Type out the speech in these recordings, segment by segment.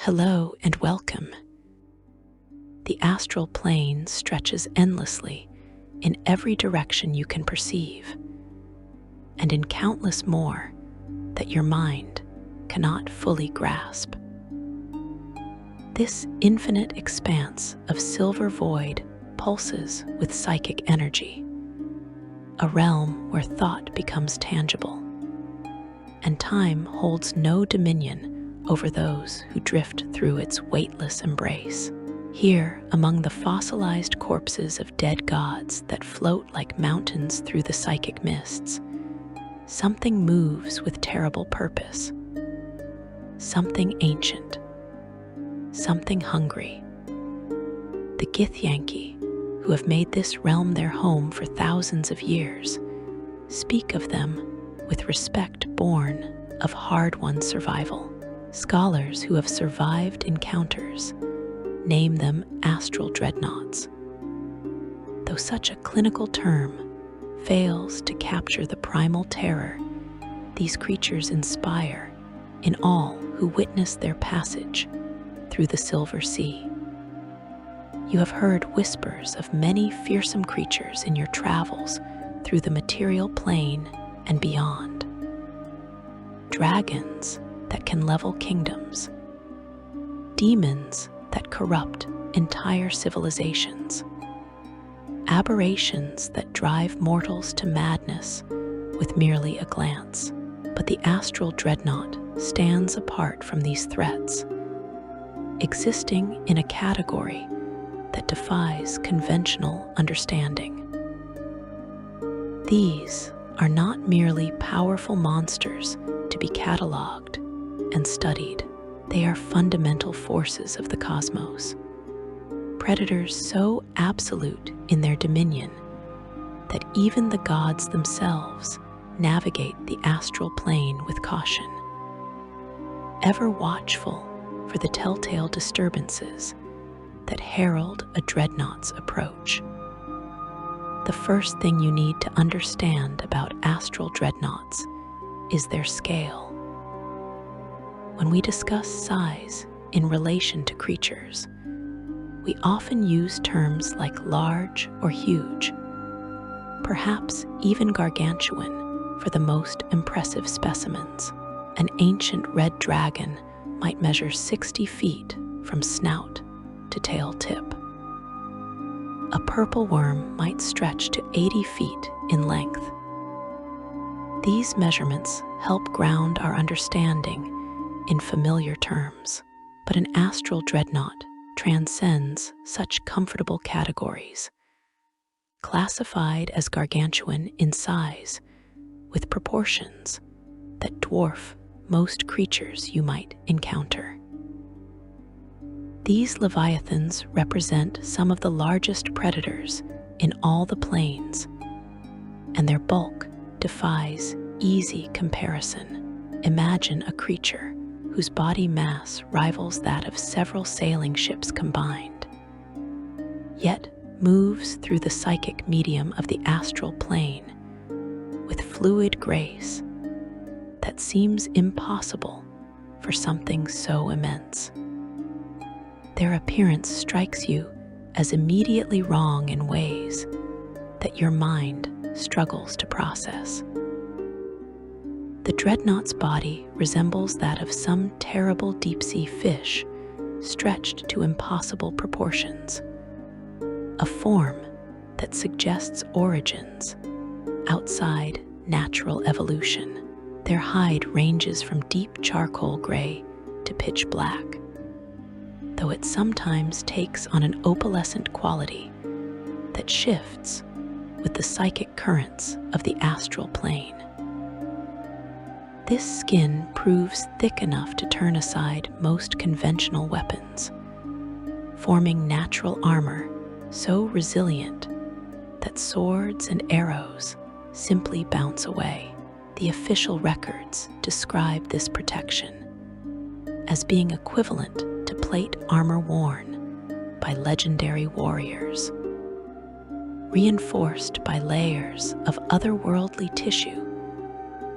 Hello and welcome. The astral plane stretches endlessly in every direction you can perceive, and in countless more that your mind cannot fully grasp. This infinite expanse of silver void pulses with psychic energy, a realm where thought becomes tangible, and time holds no dominion over those who drift through its weightless embrace. Here, among the fossilized corpses of dead gods that float like mountains through the psychic mists, something moves with terrible purpose. Something ancient, something hungry. The Githyanki, who have made this realm their home for thousands of years, speak of them with respect born of hard-won survival. Scholars who have survived encounters name them Astral Dreadnoughts, though such a clinical term fails to capture the primal terror these creatures inspire in all who witness their passage through the Silver Sea. You have heard whispers of many fearsome creatures in your travels through the material plane and beyond. Dragons that can level kingdoms, demons that corrupt entire civilizations, aberrations that drive mortals to madness with merely a glance. But the Astral Dreadnought stands apart from these threats, existing in a category that defies conventional understanding. These are not merely powerful monsters to be cataloged and studied. They are fundamental forces of the cosmos, predators so absolute in their dominion that even the gods themselves navigate the astral plane with caution, ever watchful for the telltale disturbances that herald a dreadnought's approach. The first thing you need to understand about astral dreadnoughts is their scale. When we discuss size in relation to creatures, we often use terms like large or huge, perhaps even gargantuan for the most impressive specimens. An ancient red dragon might measure 60 feet from snout to tail tip. A purple worm might stretch to 80 feet in length. These measurements help ground our understanding in familiar terms, but an astral dreadnought transcends such comfortable categories. Classified as gargantuan in size, with proportions that dwarf most creatures you might encounter. These Leviathans represent some of the largest predators in all the planes, and their bulk defies easy comparison. Imagine a creature whose body mass rivals that of several sailing ships combined, yet moves through the psychic medium of the astral plane with fluid grace that seems impossible for something so immense. Their appearance strikes you as immediately wrong in ways that your mind struggles to process. The dreadnought's body resembles that of some terrible deep-sea fish stretched to impossible proportions, a form that suggests origins outside natural evolution. Their hide ranges from deep charcoal gray to pitch black, though it sometimes takes on an opalescent quality that shifts with the psychic currents of the astral plane. This skin proves thick enough to turn aside most conventional weapons, forming natural armor so resilient that swords and arrows simply bounce away. The official records describe this protection as being equivalent to plate armor worn by legendary warriors, reinforced by layers of otherworldly tissue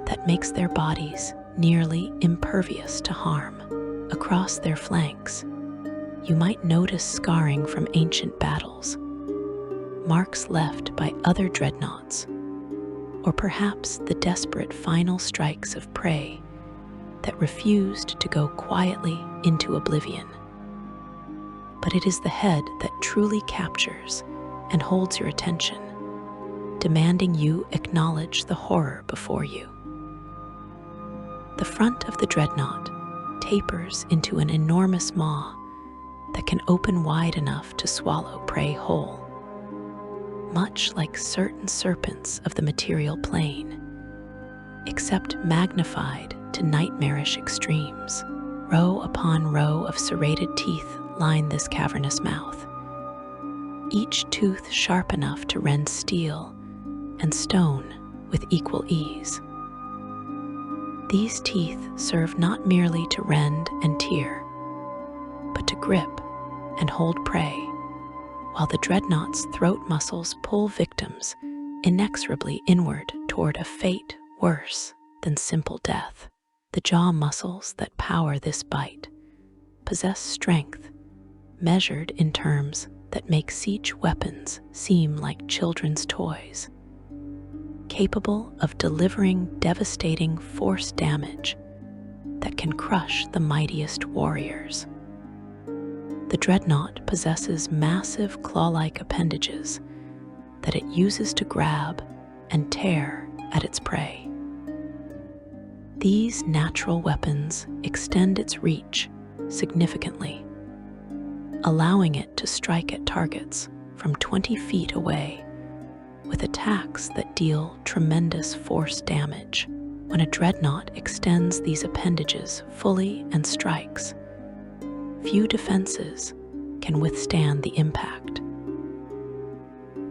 that makes their bodies nearly impervious to harm. Across their flanks, you might notice scarring from ancient battles, marks left by other dreadnoughts, or perhaps the desperate final strikes of prey that refused to go quietly into oblivion. But it is the head that truly captures and holds your attention, demanding you acknowledge the horror before you. The front of the dreadnought tapers into an enormous maw that can open wide enough to swallow prey whole. Much like certain serpents of the material plane, except magnified to nightmarish extremes. Row upon row of serrated teeth line this cavernous mouth, each tooth sharp enough to rend steel and stone with equal ease. These teeth serve not merely to rend and tear, but to grip and hold prey, while the dreadnought's throat muscles pull victims inexorably inward toward a fate worse than simple death. The jaw muscles that power this bite possess strength measured in terms that make siege weapons seem like children's toys, capable of delivering devastating force damage that can crush the mightiest warriors. The dreadnought possesses massive claw-like appendages that it uses to grab and tear at its prey. These natural weapons extend its reach significantly, allowing it to strike at targets from 20 feet away with attacks that deal tremendous force damage. When a dreadnought extends these appendages fully and strikes, few defenses can withstand the impact.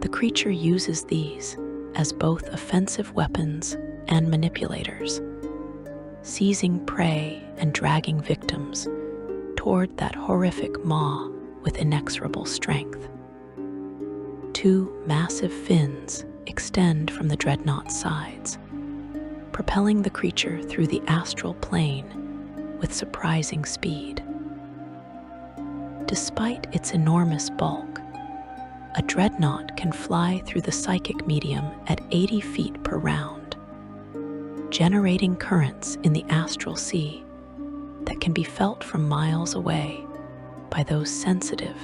The creature uses these as both offensive weapons and manipulators, seizing prey and dragging victims toward that horrific maw with inexorable strength. Two massive fins extend from the dreadnought's sides, propelling the creature through the astral plane with surprising speed. Despite its enormous bulk, a dreadnought can fly through the psychic medium at 80 feet per round, generating currents in the astral sea that can be felt from miles away by those sensitive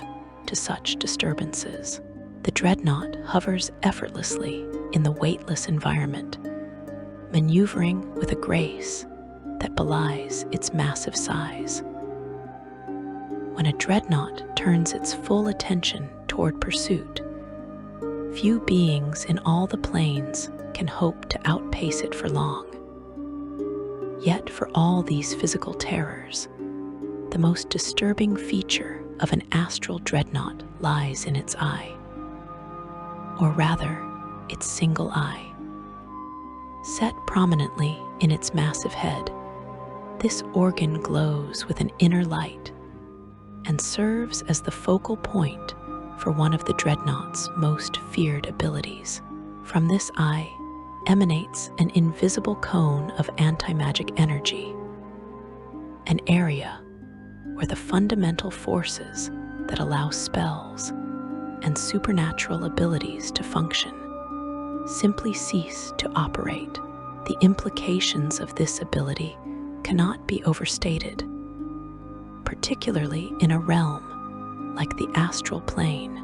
to such disturbances. The dreadnought hovers effortlessly in the weightless environment, maneuvering with a grace that belies its massive size. When a dreadnought turns its full attention toward pursuit, few beings in all the planes can hope to outpace it for long. Yet for all these physical terrors, the most disturbing feature of an astral dreadnought lies in its eye, or rather, its single eye. Set prominently in its massive head, this organ glows with an inner light and serves as the focal point for one of the dreadnought's most feared abilities. From this eye emanates an invisible cone of anti-magic energy, an area where the fundamental forces that allow spells and supernatural abilities to function simply cease to operate. The implications of this ability cannot be overstated, particularly in a realm like the astral plane,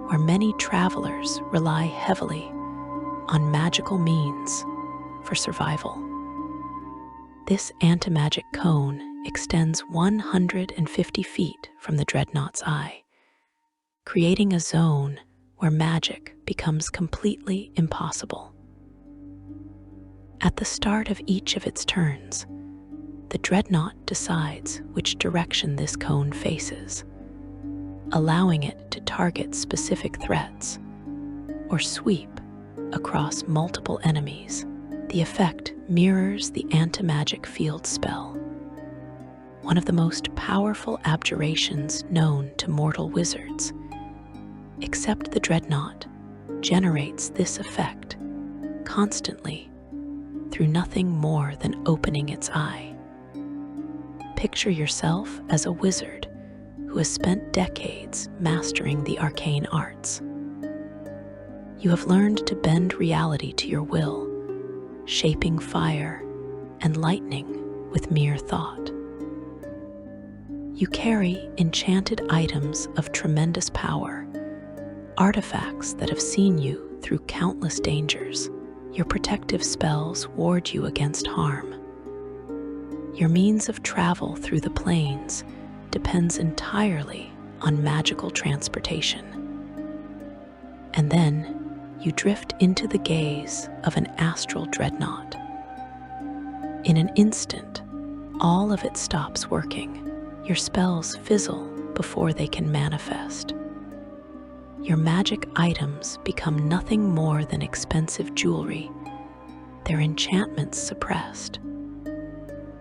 where many travelers rely heavily on magical means for survival. This anti-magic cone extends 150 feet from the dreadnought's eye, creating a zone where magic becomes completely impossible. At the start of each of its turns, the dreadnought decides which direction this cone faces, allowing it to target specific threats or sweep across multiple enemies. The effect mirrors the anti-magic field spell, one of the most powerful abjurations known to mortal wizards. Except the dreadnought generates this effect constantly through nothing more than opening its eye. Picture yourself as a wizard who has spent decades mastering the arcane arts. You have learned to bend reality to your will, shaping fire and lightning with mere thought. You carry enchanted items of tremendous power, artifacts that have seen you through countless dangers. Your protective spells ward you against harm. Your means of travel through the planes depends entirely on magical transportation. And then you drift into the gaze of an astral dreadnought. In an instant, all of it stops working. Your spells fizzle before they can manifest. Your magic items become nothing more than expensive jewelry, their enchantments suppressed.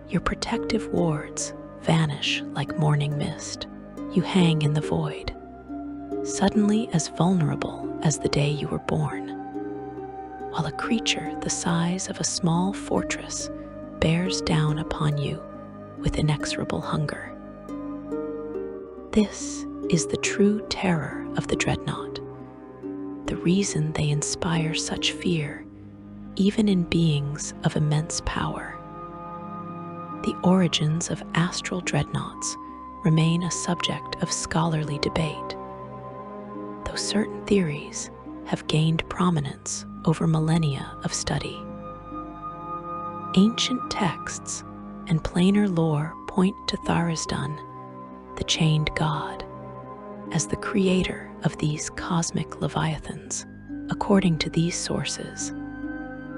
Your protective wards vanish like morning mist. You hang in the void, suddenly as vulnerable as the day you were born, while a creature the size of a small fortress bears down upon you with inexorable hunger. This is the true terror of the dreadnought, the reason they inspire such fear, even in beings of immense power. The origins of astral dreadnoughts remain a subject of scholarly debate, though certain theories have gained prominence over millennia of study. Ancient texts and planar lore point to Tharizdun, the chained god, as the creator of these cosmic Leviathans. According to these sources,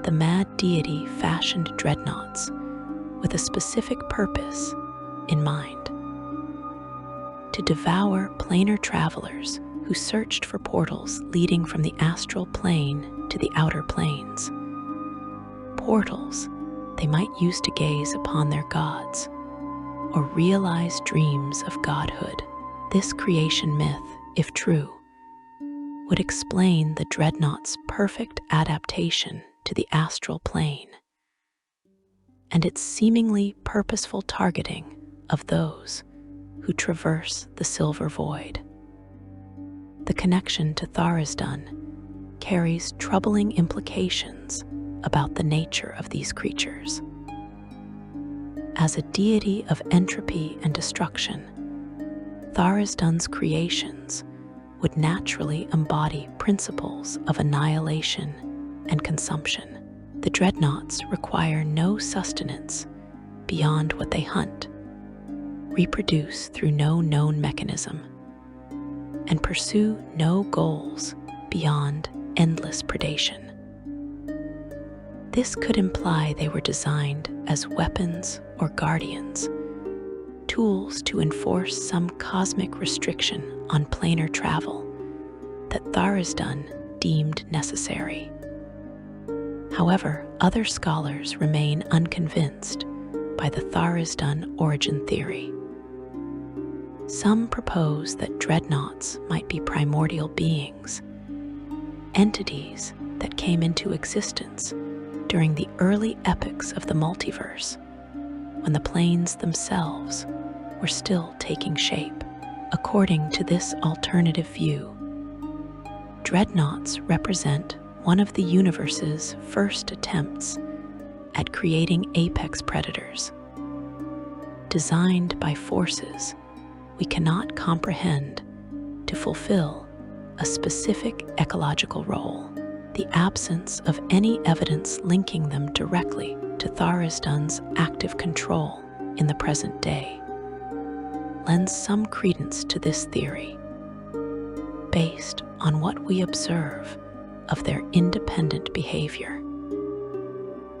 the mad deity fashioned dreadnoughts with a specific purpose in mind: to devour planar travelers who searched for portals leading from the astral plane to the outer planes. Portals they might use to gaze upon their gods or realize dreams of godhood. This creation myth, if true, would explain the dreadnought's perfect adaptation to the astral plane and its seemingly purposeful targeting of those who traverse the silver void. The connection to Tharizdun carries troubling implications about the nature of these creatures. As a deity of entropy and destruction, Tharizdun's creations would naturally embody principles of annihilation and consumption. The dreadnoughts require no sustenance beyond what they hunt, reproduce through no known mechanism, and pursue no goals beyond endless predation. This could imply they were designed as weapons or guardians, tools to enforce some cosmic restriction on planar travel that Tharizdun deemed necessary. However, other scholars remain unconvinced by the Tharizdun origin theory. Some propose that dreadnoughts might be primordial beings, entities that came into existence during the early epochs of the multiverse, when the planes themselves were still taking shape. According to this alternative view, dreadnoughts represent one of the universe's first attempts at creating apex predators, designed by forces we cannot comprehend to fulfill a specific ecological role. The absence of any evidence linking them directly to Tharizdun's active control in the present day lends some credence to this theory, based on what we observe of their independent behavior.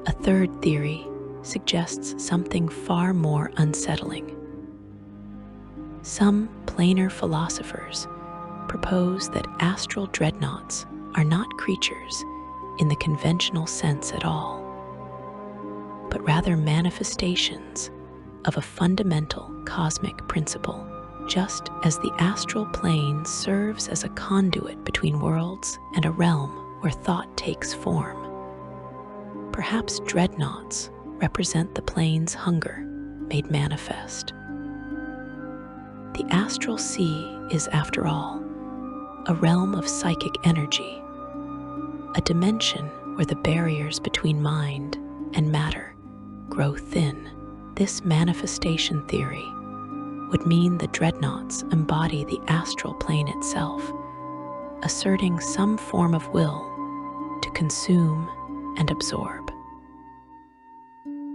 A third theory suggests something far more unsettling. Some planar philosophers propose that astral dreadnoughts are not creatures in the conventional sense at all, but rather manifestations of a fundamental cosmic principle. Just as the astral plane serves as a conduit between worlds and a realm where thought takes form, perhaps dreadnoughts represent the plane's hunger, made manifest. The astral sea is, after all, a realm of psychic energy, a dimension where the barriers between mind and matter grow thin. This manifestation theory would mean the dreadnoughts embody the astral plane itself, asserting some form of will to consume and absorb.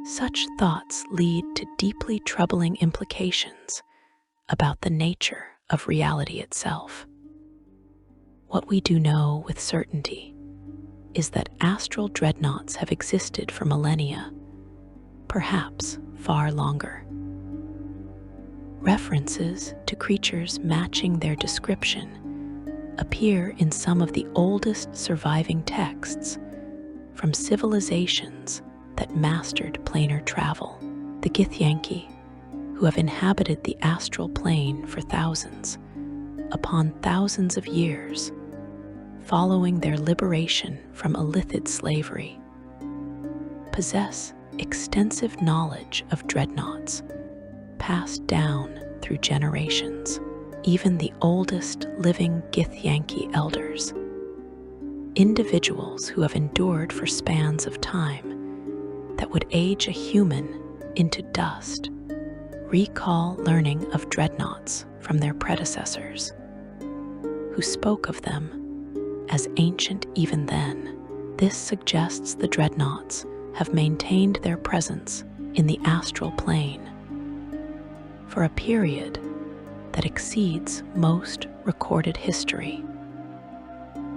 Such thoughts lead to deeply troubling implications about the nature of reality itself. What we do know with certainty is that astral dreadnoughts have existed for millennia, perhaps far longer. References to creatures matching their description appear in some of the oldest surviving texts from civilizations that mastered planar travel. The Githyanki, who have inhabited the astral plane for thousands upon thousands of years, following their liberation from Illithid slavery, possess extensive knowledge of dreadnoughts passed down through generations. Even the oldest living Githyanki elders, individuals who have endured for spans of time that would age a human into dust, recall learning of dreadnoughts from their predecessors, who spoke of them as ancient even then. This suggests the dreadnoughts have maintained their presence in the astral plane for a period that exceeds most recorded history.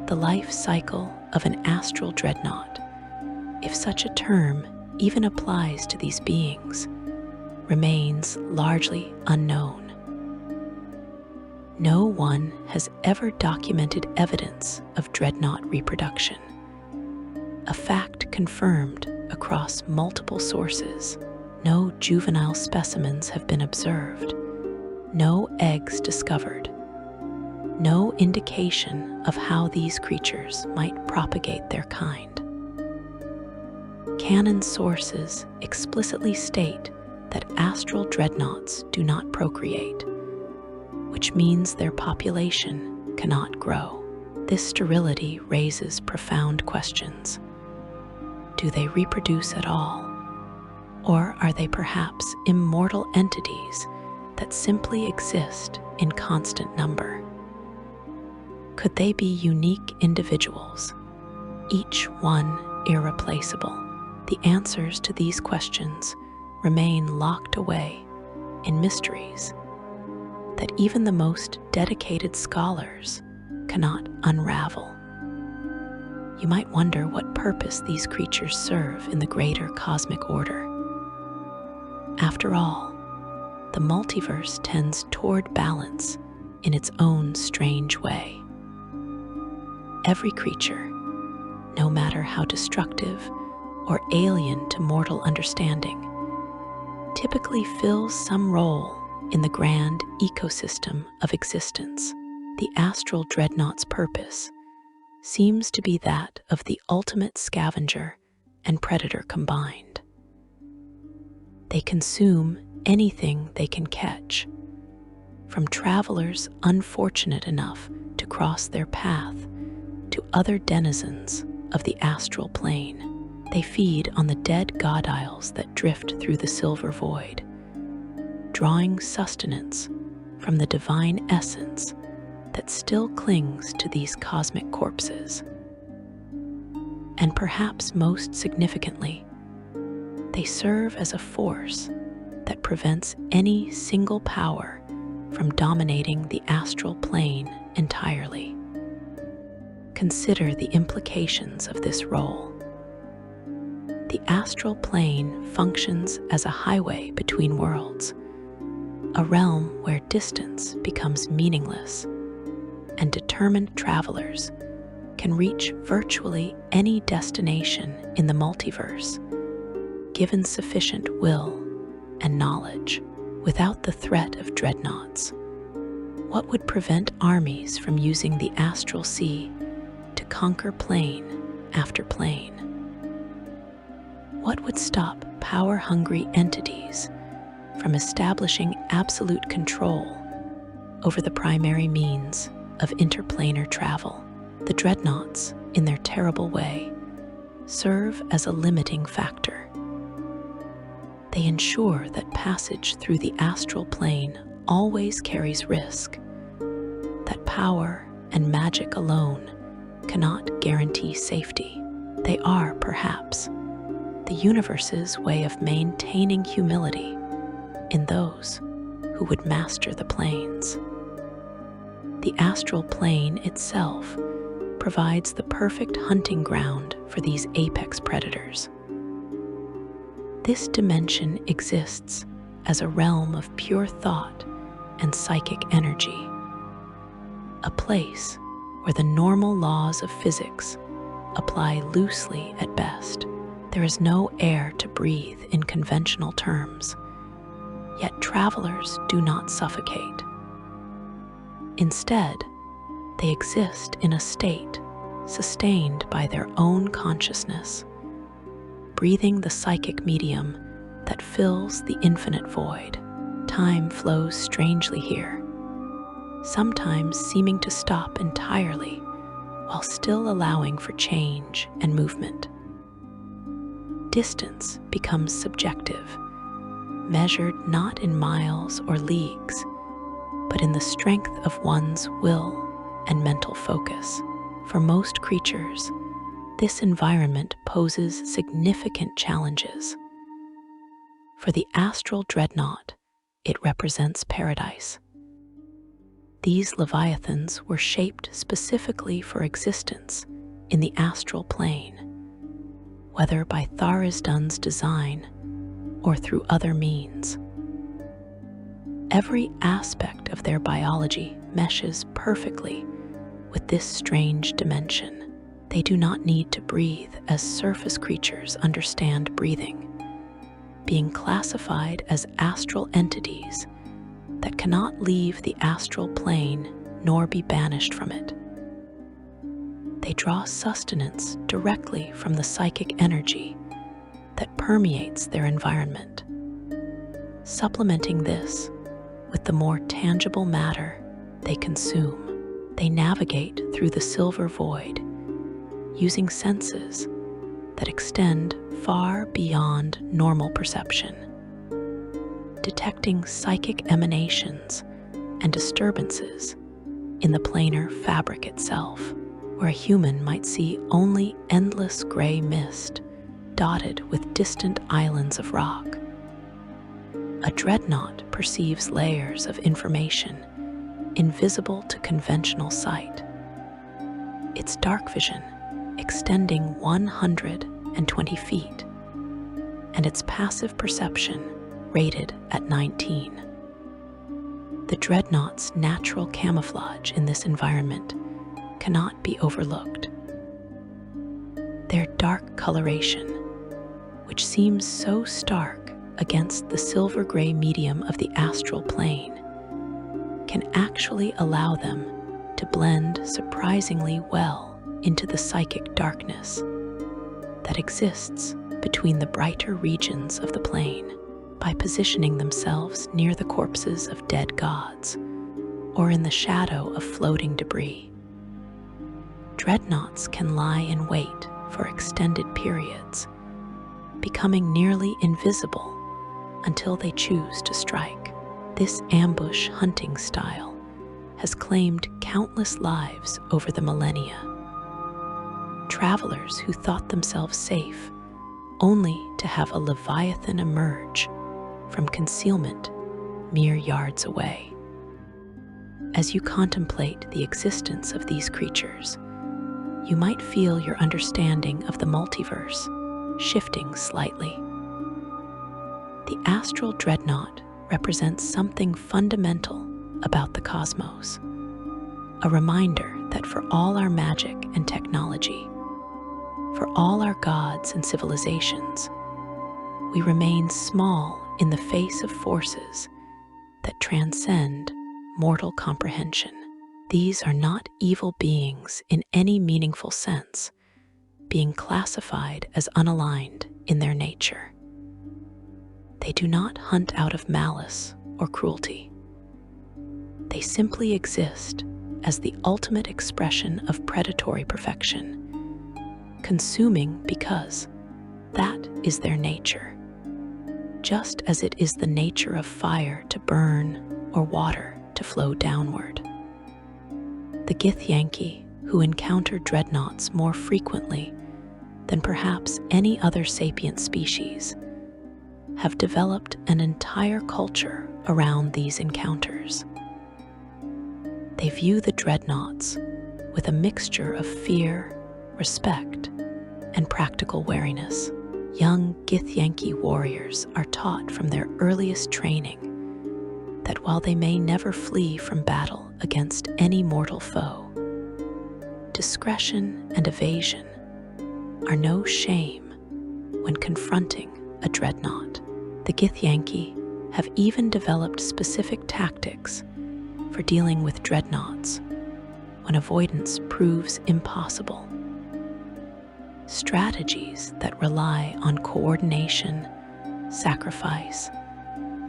The life cycle of an astral dreadnought, if such a term even applies to these beings, remains largely unknown. No one has ever documented evidence of dreadnought reproduction, a fact confirmed across multiple sources. No juvenile specimens have been observed, no eggs discovered, no indication of how these creatures might propagate their kind. Canon sources explicitly state that astral dreadnoughts do not procreate, which means their population cannot grow. This sterility raises profound questions. Do they reproduce at all? Or are they perhaps immortal entities that simply exist in constant number? Could they be unique individuals, each one irreplaceable? The answers to these questions remain locked away in mysteries that even the most dedicated scholars cannot unravel. You might wonder what purpose these creatures serve in the greater cosmic order. After all, the multiverse tends toward balance in its own strange way. Every creature, no matter how destructive or alien to mortal understanding, typically fills some role in the grand ecosystem of existence. The astral dreadnought's purpose seems to be that of the ultimate scavenger and predator combined. They consume anything they can catch, from travelers unfortunate enough to cross their path to other denizens of the astral plane. They feed on the dead god isles that drift through the silver void, drawing sustenance from the divine essence that still clings to these cosmic corpses. And perhaps most significantly, they serve as a force that prevents any single power from dominating the astral plane entirely. Consider the implications of this role. The astral plane functions as a highway between worlds, a realm where distance becomes meaningless, and determined travelers can reach virtually any destination in the multiverse, given sufficient will and knowledge. Without the threat of dreadnoughts, what would prevent armies from using the astral sea to conquer plane after plane? What would stop power-hungry entities from establishing absolute control over the primary means of interplanar travel. The Dreadnoughts, in their terrible way, serve as a limiting factor. They ensure that passage through the astral plane always carries risk, that power and magic alone cannot guarantee safety. They are, perhaps, the universe's way of maintaining humility in those who would master the planes. The astral plane itself provides the perfect hunting ground for these apex predators. This dimension exists as a realm of pure thought and psychic energy, a place where the normal laws of physics apply loosely at best. There is no air to breathe in conventional terms, yet travelers do not suffocate. Instead, they exist in a state sustained by their own consciousness, breathing the psychic medium that fills the infinite void. Time flows strangely here, sometimes seeming to stop entirely while still allowing for change and movement. Distance becomes subjective, measured not in miles or leagues, but in the strength of one's will and mental focus. For most creatures, this environment poses significant challenges. For the Astral Dreadnought, it represents paradise. These Leviathans were shaped specifically for existence in the astral plane, whether by Tharisdan's design or through other means. Every aspect of their biology meshes perfectly with this strange dimension. They do not need to breathe as surface creatures understand breathing, being classified as astral entities that cannot leave the astral plane nor be banished from it. They draw sustenance directly from the psychic energy that permeates their environment. Supplementing this with the more tangible matter they consume, they navigate through the silver void, using senses that extend far beyond normal perception, detecting psychic emanations and disturbances in the planar fabric itself, where a human might see only endless gray mist dotted with distant islands of rock. A dreadnought perceives layers of information invisible to conventional sight, its dark vision extending 120 feet, and its passive perception rated at 19. The dreadnought's natural camouflage in this environment cannot be overlooked. Their dark coloration, which seems so stark against the silver-gray medium of the astral plane, can actually allow them to blend surprisingly well into the psychic darkness that exists between the brighter regions of the plane. By positioning themselves near the corpses of dead gods or in the shadow of floating debris, dreadnoughts can lie in wait for extended periods, becoming nearly invisible until they choose to strike. This ambush hunting style has claimed countless lives over the millennia. Travelers who thought themselves safe only to have a Leviathan emerge from concealment mere yards away. As you contemplate the existence of these creatures, you might feel your understanding of the multiverse shifting slightly. The Astral Dreadnought represents something fundamental about the cosmos, a reminder that for all our magic and technology, for all our gods and civilizations, we remain small in the face of forces that transcend mortal comprehension. These are not evil beings in any meaningful sense, being classified as unaligned in their nature. They do not hunt out of malice or cruelty. They simply exist as the ultimate expression of predatory perfection, consuming because that is their nature, just as it is the nature of fire to burn or water to flow downward. The Githyanki, who encounter dreadnoughts more frequently than perhaps any other sapient species, have developed an entire culture around these encounters. They view the dreadnoughts with a mixture of fear, respect, and practical wariness. Young Githyanki warriors are taught from their earliest training that while they may never flee from battle against any mortal foe, discretion and evasion are no shame when confronting a dreadnought. The Githyanki have even developed specific tactics for dealing with dreadnoughts when avoidance proves impossible. Strategies that rely on coordination, sacrifice,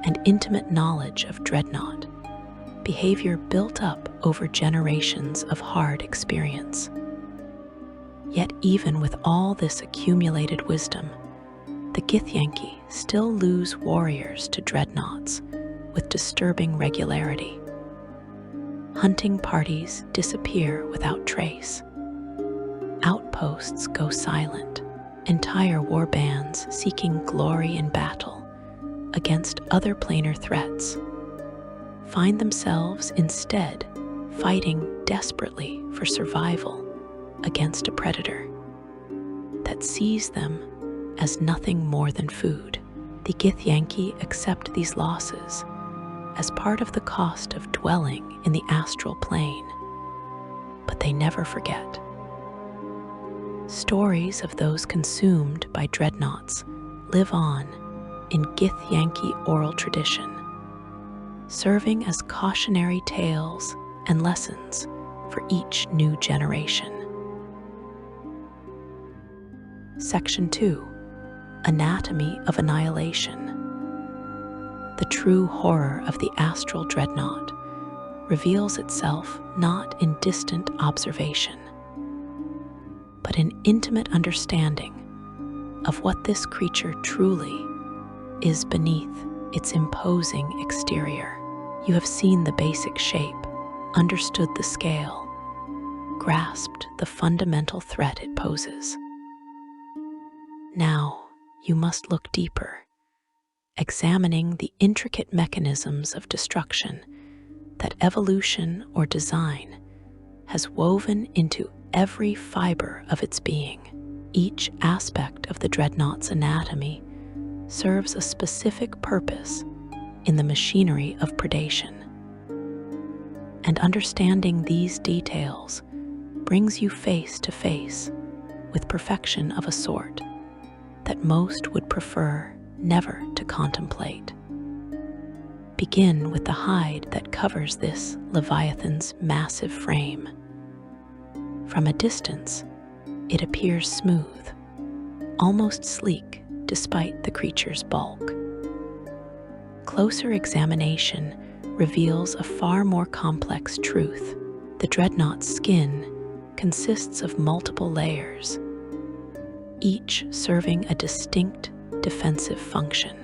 and intimate knowledge of dreadnought behavior built up over generations of hard experience. Yet even with all this accumulated wisdom, the Githyanki still lose warriors to dreadnoughts with disturbing regularity. Hunting parties disappear without trace. Outposts go silent. Entire war bands seeking glory in battle against other planar threats find themselves instead fighting desperately for survival against a predator that sees them as nothing more than food. The Githyanki accept these losses as part of the cost of dwelling in the astral plane, but they never forget. Stories of those consumed by dreadnoughts live on in Githyanki oral tradition, serving as cautionary tales and lessons for each new generation. Section 2. Anatomy of Annihilation. The true horror of the Astral Dreadnought reveals itself not in distant observation, but in intimate understanding of what this creature truly is beneath its imposing exterior. You have seen the basic shape, understood the scale, grasped the fundamental threat it poses. Now you must look deeper, examining the intricate mechanisms of destruction that evolution or design has woven into every fiber of its being. Each aspect of the dreadnought's anatomy serves a specific purpose in the machinery of predation. And understanding these details brings you face to face with perfection of a sort that most would prefer never to contemplate. Begin with the hide that covers this Leviathan's massive frame. From a distance, it appears smooth, almost sleek despite the creature's bulk. Closer examination reveals a far more complex truth. The dreadnought's skin consists of multiple layers, each serving a distinct defensive function.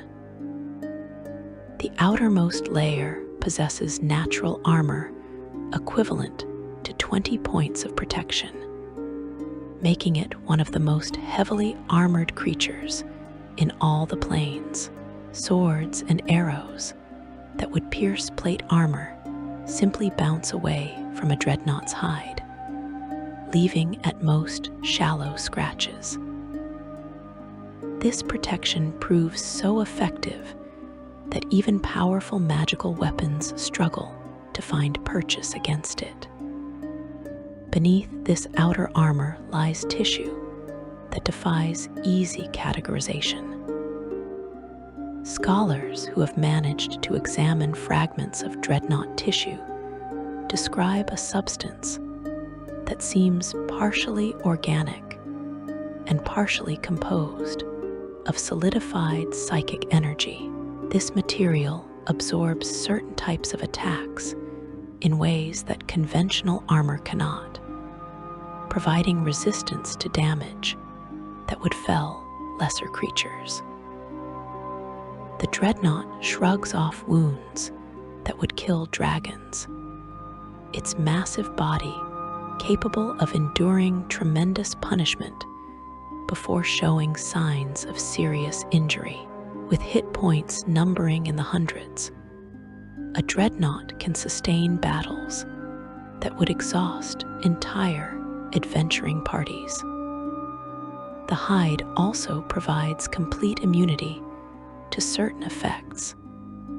The outermost layer possesses natural armor equivalent to 20 points of protection, making it one of the most heavily armored creatures in all the planes. Swords and arrows that would pierce plate armor simply bounce away from a dreadnought's hide, leaving at most shallow scratches. This protection proves so effective that even powerful magical weapons struggle to find purchase against it. Beneath this outer armor lies tissue that defies easy categorization. Scholars who have managed to examine fragments of dreadnought tissue describe a substance that seems partially organic and partially composed of solidified psychic energy. This material absorbs certain types of attacks in ways that conventional armor cannot, providing resistance to damage that would fell lesser creatures. The Dreadnought shrugs off wounds that would kill dragons, its massive body capable of enduring tremendous punishment before showing signs of serious injury. With hit points numbering in the hundreds, a Dreadnought can sustain battles that would exhaust entire adventuring parties. The hide also provides complete immunity to certain effects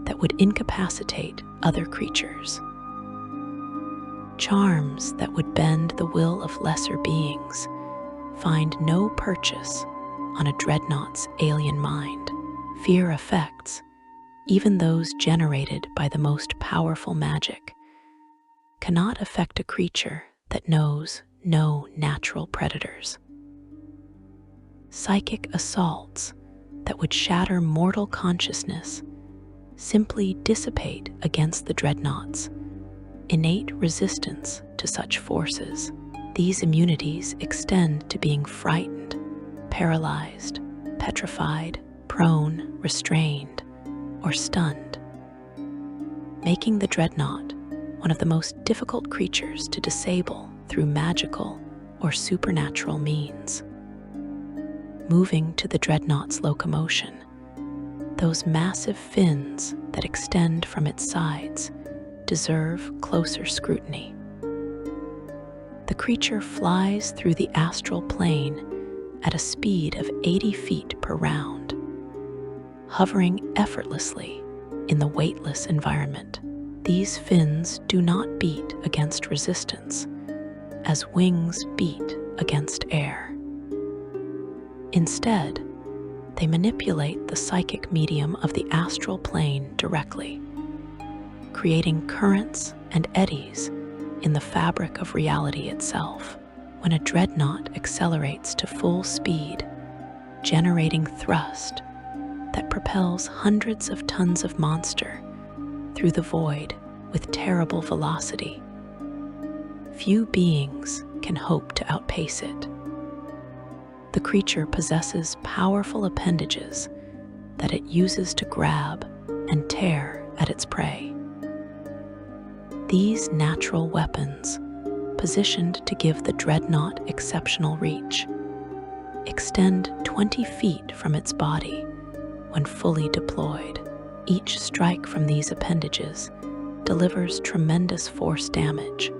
that would incapacitate other creatures. Charms that would bend the will of lesser beings find no purchase on a Dreadnought's alien mind. Fear effects, even those generated by the most powerful magic, cannot affect a creature that knows no natural predators. Psychic assaults that would shatter mortal consciousness simply dissipate against the Dreadnought's innate resistance to such forces. These immunities extend to being frightened, paralyzed, petrified, prone, restrained, or stunned, making the Dreadnought one of the most difficult creatures to disable through magical or supernatural means. Moving to the Dreadnought's locomotion, those massive fins that extend from its sides deserve closer scrutiny. The creature flies through the astral plane at a speed of 80 feet per round, hovering effortlessly in the weightless environment. These fins do not beat against resistance, as wings beat against air. Instead, they manipulate the psychic medium of the astral plane directly, creating currents and eddies in the fabric of reality itself. When a Dreadnought accelerates to full speed, generating thrust that propels hundreds of tons of monster through the void with terrible velocity, few beings can hope to outpace it. The creature possesses powerful appendages that it uses to grab and tear at its prey. These natural weapons, positioned to give the Dreadnought exceptional reach, extend 20 feet from its body when fully deployed. Each strike from these appendages delivers tremendous force damage,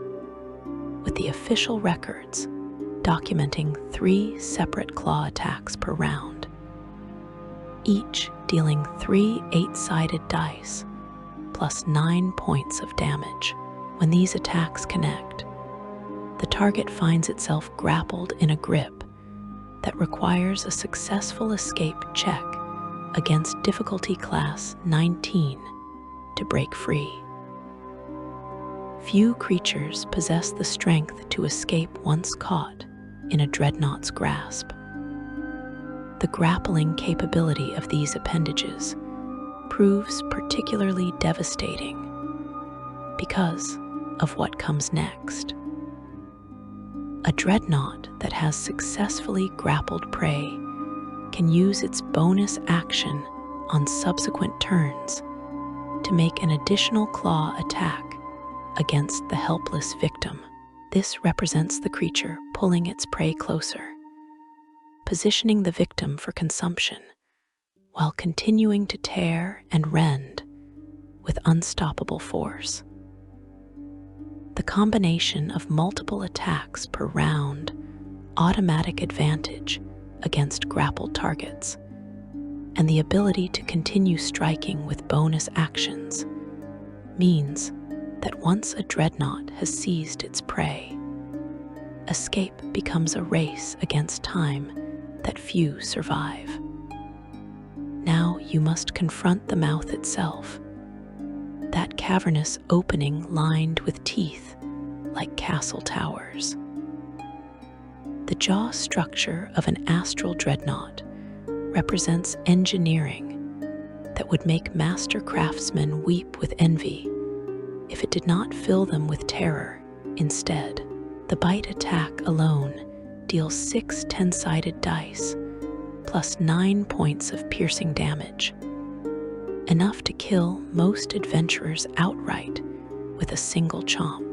with the official records documenting 3 separate claw attacks per round, each dealing 3 8-sided dice plus 9 points of damage. When these attacks connect, the target finds itself grappled in a grip that requires a successful escape check against difficulty class 19 to break free. Few creatures possess the strength to escape once caught in a Dreadnought's grasp. The grappling capability of these appendages proves particularly devastating because of what comes next. A Dreadnought that has successfully grappled prey can use its bonus action on subsequent turns to make an additional claw attack against the helpless victim. This represents the creature pulling its prey closer, positioning the victim for consumption while continuing to tear and rend with unstoppable force. The combination of multiple attacks per round, automatic advantage against grappled targets, and the ability to continue striking with bonus actions means that once a Dreadnought has seized its prey, escape becomes a race against time that few survive. Now you must confront the mouth itself, that cavernous opening lined with teeth like castle towers. The jaw structure of an Astral Dreadnought represents engineering that would make master craftsmen weep with envy if it did not fill them with terror instead. The bite attack alone deals 6 10-sided dice, plus 9 points of piercing damage, enough to kill most adventurers outright with a single chomp.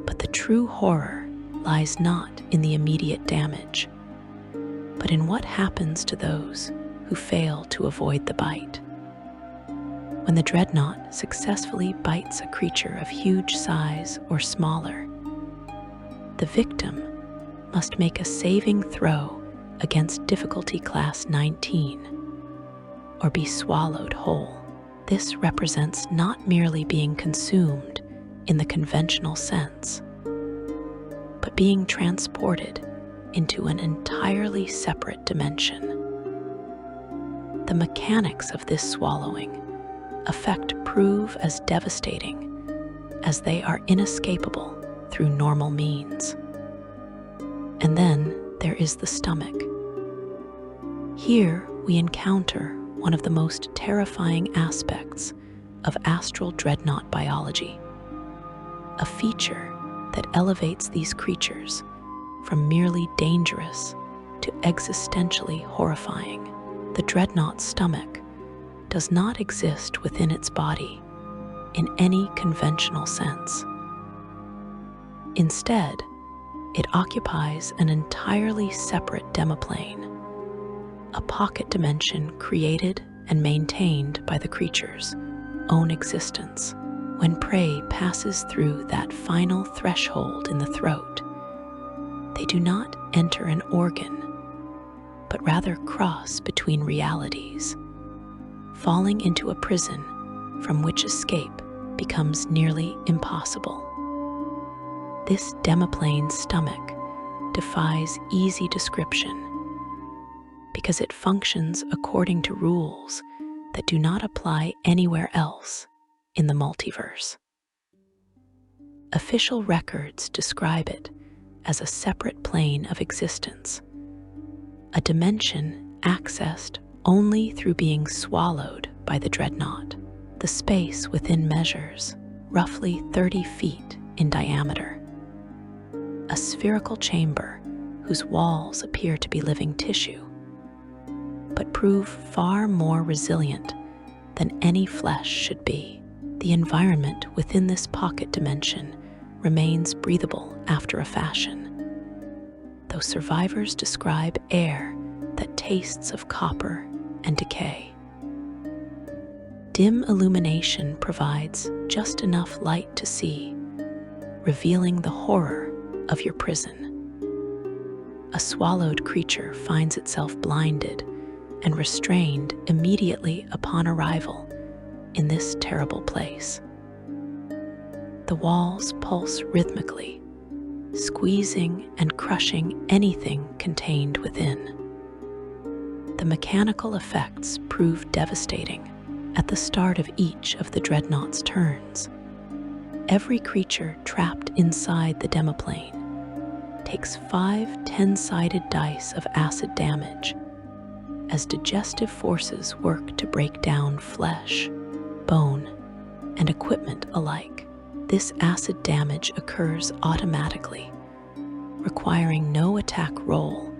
But the true horror lies not in the immediate damage, but in what happens to those who fail to avoid the bite. When the Dreadnought successfully bites a creature of huge size or smaller, the victim must make a saving throw against difficulty class 19 or be swallowed whole. This represents not merely being consumed in the conventional sense, but being transported into an entirely separate dimension. The mechanics of this swallowing effect prove as devastating as they are inescapable through normal means. And then there is the stomach. Here we encounter one of the most terrifying aspects of Astral Dreadnought biology, a feature that elevates these creatures from merely dangerous to existentially horrifying. The Dreadnought's stomach does not exist within its body in any conventional sense. Instead, it occupies an entirely separate demiplane, a pocket dimension created and maintained by the creature's own existence. When prey passes through that final threshold in the throat, they do not enter an organ, but rather cross between realities, falling into a prison from which escape becomes nearly impossible. This demiplane's stomach defies easy description because it functions according to rules that do not apply anywhere else in the multiverse. Official records describe it as a separate plane of existence, a dimension accessed only through being swallowed by the Dreadnought. The space within measures roughly 30 feet in diameter, a spherical chamber whose walls appear to be living tissue, but prove far more resilient than any flesh should be. The environment within this pocket dimension remains breathable after a fashion, though survivors describe air that tastes of copper and decay. Dim illumination provides just enough light to see, revealing the horror of your prison. A swallowed creature finds itself blinded and restrained immediately upon arrival in this terrible place. The walls pulse rhythmically, squeezing and crushing anything contained within. The mechanical effects prove devastating at the start of each of the Dreadnought's turns. Every creature trapped inside the demiplane takes 5 10-sided dice of acid damage as digestive forces work to break down flesh, bone, and equipment alike. This acid damage occurs automatically, requiring no attack roll,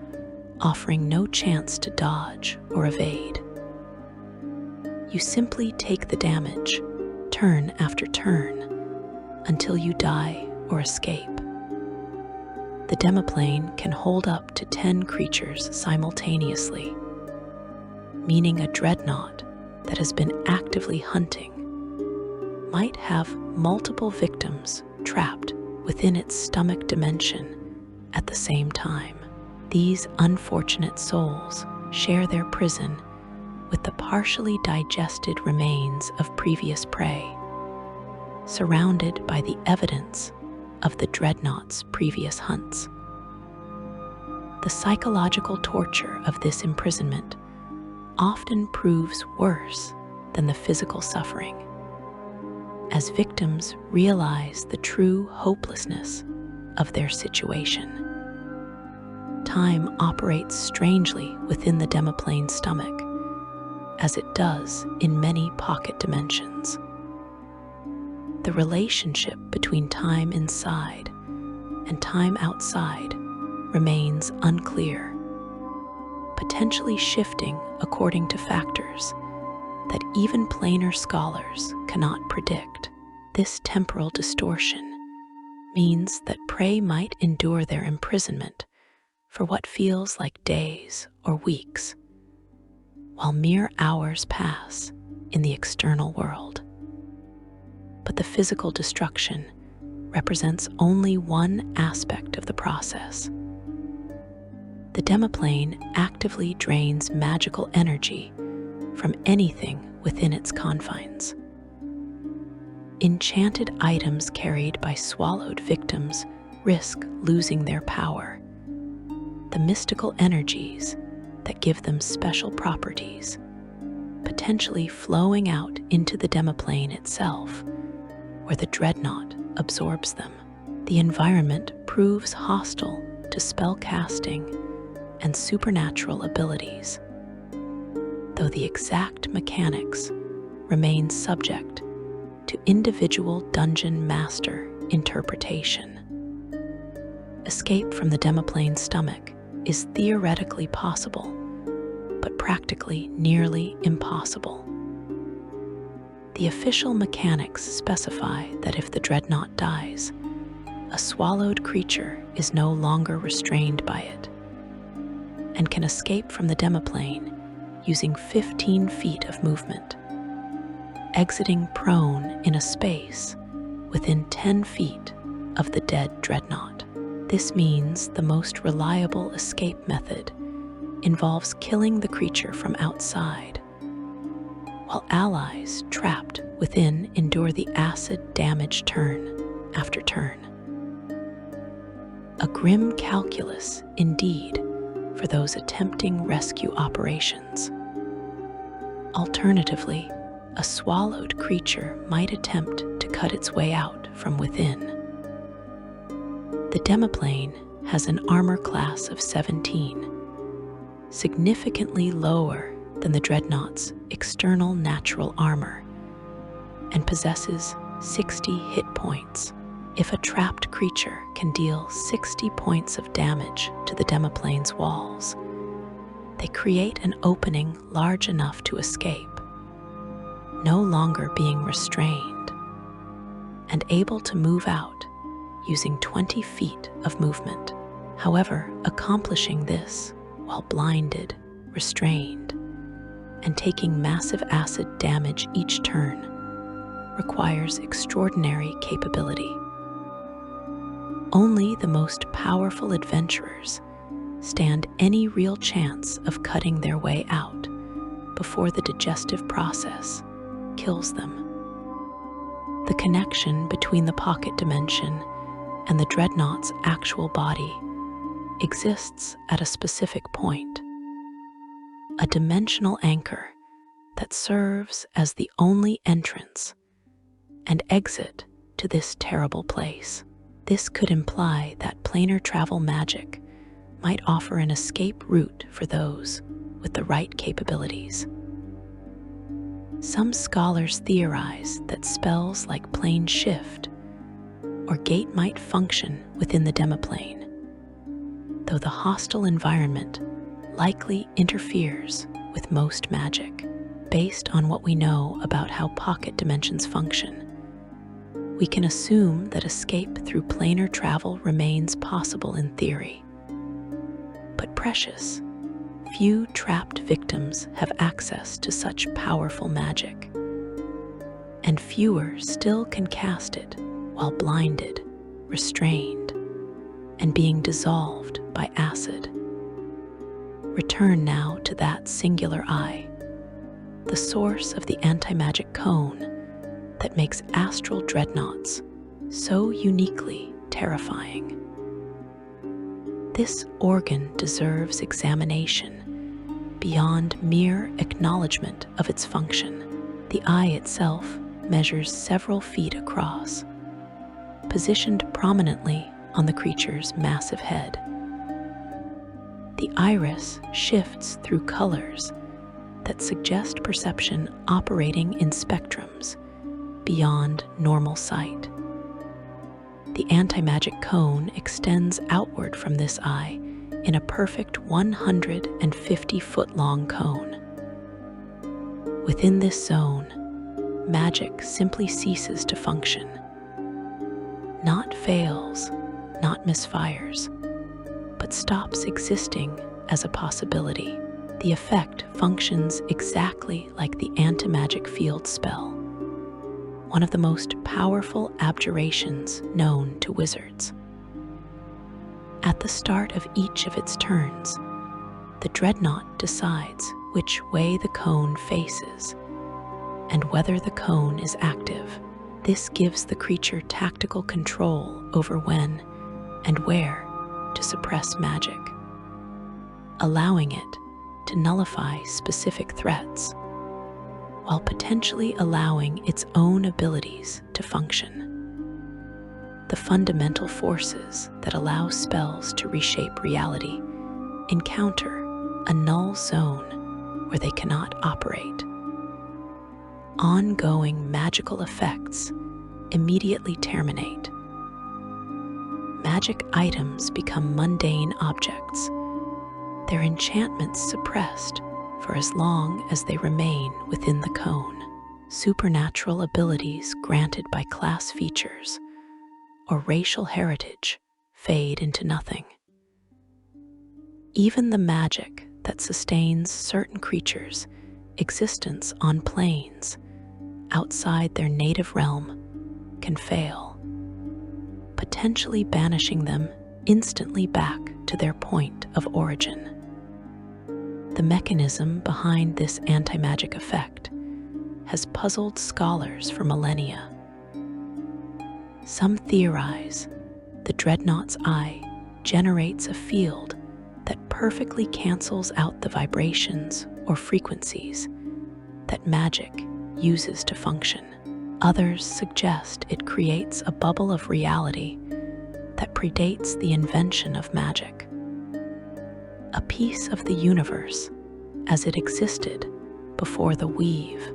offering no chance to dodge or evade. You simply take the damage, turn after turn, until you die or escape. The demiplane can hold up to 10 creatures simultaneously, meaning a Dreadnought that has been actively hunting might have multiple victims trapped within its stomach dimension at the same time. These unfortunate souls share their prison with the partially digested remains of previous prey, surrounded by the evidence of the Dreadnought's previous hunts. The psychological torture of this imprisonment often proves worse than the physical suffering, as victims realize the true hopelessness of their situation. Time operates strangely within the demiplane's stomach, as it does in many pocket dimensions. The relationship between time inside and time outside remains unclear, potentially shifting according to factors that even planar scholars cannot predict. This temporal distortion means that prey might endure their imprisonment for what feels like days or weeks, while mere hours pass in the external world. But the physical destruction represents only one aspect of the process. The demiplane actively drains magical energy from anything within its confines. Enchanted items carried by swallowed victims risk losing their power. The mystical energies that give them special properties, potentially flowing out into the demiplane itself, where the dreadnought absorbs them. The environment proves hostile to spell casting and supernatural abilities, though the exact mechanics remain subject to individual dungeon master interpretation. Escape from the demiplane's stomach is theoretically possible, but practically nearly impossible. The official mechanics specify that if the dreadnought dies, a swallowed creature is no longer restrained by it and can escape from the demiplane using 15 feet of movement, exiting prone in a space within 10 feet of the dead dreadnought. This means the most reliable escape method involves killing the creature from outside, while allies trapped within endure the acid damage turn after turn. A grim calculus indeed for those attempting rescue operations. Alternatively, a swallowed creature might attempt to cut its way out from within. The demiplane has an armor class of 17, significantly lower than the dreadnought's external natural armor, and possesses 60 hit points. If a trapped creature can deal 60 points of damage to the demiplane's walls, they create an opening large enough to escape, no longer being restrained, and able to move out using 20 feet of movement. However, accomplishing this while blinded, restrained, and taking massive acid damage each turn requires extraordinary capability. Only the most powerful adventurers stand any real chance of cutting their way out before the digestive process kills them. The connection between the pocket dimension and the dreadnought's actual body exists at a specific point, a dimensional anchor that serves as the only entrance and exit to this terrible place. This could imply that planar travel magic might offer an escape route for those with the right capabilities. Some scholars theorize that spells like plane shift or gate might function within the demiplane, though the hostile environment likely interferes with most magic. Based on what we know about how pocket dimensions function, we can assume that escape through planar travel remains possible in theory. But precious, few trapped victims have access to such powerful magic, and fewer still can cast it while blinded, restrained, and being dissolved by acid. Return now to that singular eye, the source of the anti-magic cone that makes Astral Dreadnoughts so uniquely terrifying. This organ deserves examination beyond mere acknowledgement of its function. The eye itself measures several feet across, positioned prominently on the creature's massive head. The iris shifts through colors that suggest perception operating in spectrums beyond normal sight. The anti-magic cone extends outward from this eye in a perfect 150-foot-long cone. Within this zone, magic simply ceases to function. Not fails, not misfires, but stops existing as a possibility. The effect functions exactly like the anti-magic field spell, one of the most powerful abjurations known to wizards. At the start of each of its turns, the Dreadnought decides which way the cone faces and whether the cone is active. This gives the creature tactical control over when and where to suppress magic, allowing it to nullify specific threats, while potentially allowing its own abilities to function. The fundamental forces that allow spells to reshape reality encounter a null zone where they cannot operate. Ongoing magical effects immediately terminate. Magic items become mundane objects, their enchantments suppressed for as long as they remain within the cone. Supernatural abilities granted by class features or racial heritage fade into nothing. Even the magic that sustains certain creatures' existence on planes outside their native realm can fail, potentially banishing them instantly back to their point of origin. The mechanism behind this anti-magic effect has puzzled scholars for millennia. Some theorize the Dreadnought's eye generates a field that perfectly cancels out the vibrations or frequencies that magic uses to function. Others suggest it creates a bubble of reality that predates the invention of magic, a piece of the universe as it existed before the weave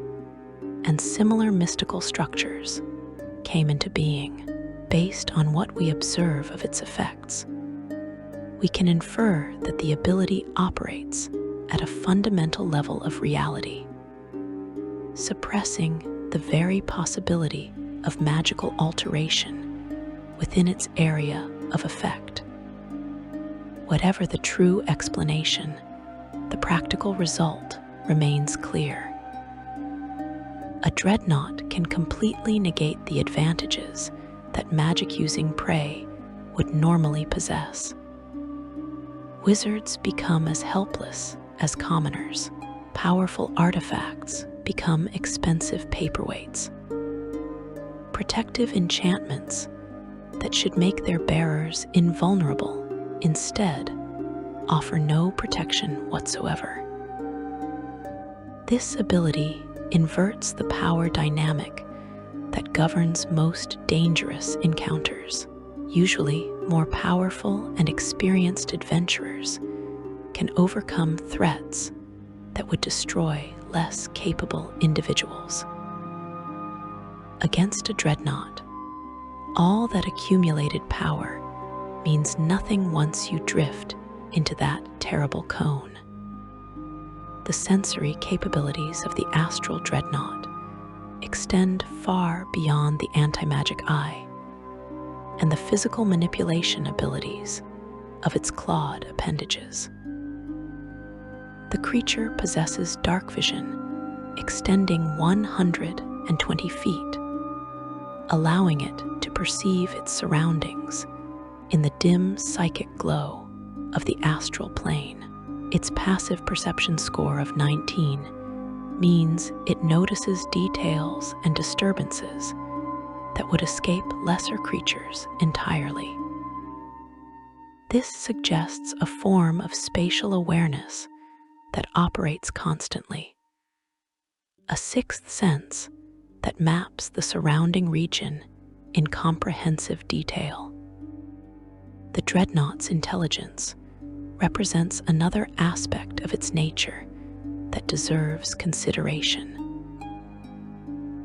and similar mystical structures came into being. Based on what we observe of its effects, we can infer that the ability operates at a fundamental level of reality, suppressing the very possibility of magical alteration within its area of effect. Whatever the true explanation, the practical result remains clear. A Dreadnought can completely negate the advantages that magic-using prey would normally possess. Wizards become as helpless as commoners. Powerful artifacts become expensive paperweights. Protective enchantments that should make their bearers invulnerable instead offer no protection whatsoever. This ability inverts the power dynamic that governs most dangerous encounters. Usually, more powerful and experienced adventurers can overcome threats that would destroy less capable individuals. Against a Dreadnought, all that accumulated power means nothing once you drift into that terrible cone. The sensory capabilities of the Astral Dreadnought extend far beyond the anti-magic eye and the physical manipulation abilities of its clawed appendages. The creature possesses dark vision extending 120 feet, allowing it to perceive its surroundings in the dim psychic glow of the astral plane. Its passive perception score of 19 means it notices details and disturbances that would escape lesser creatures entirely. This suggests a form of spatial awareness that operates constantly, a sixth sense that maps the surrounding region in comprehensive detail. The Dreadnought's intelligence represents another aspect of its nature that deserves consideration.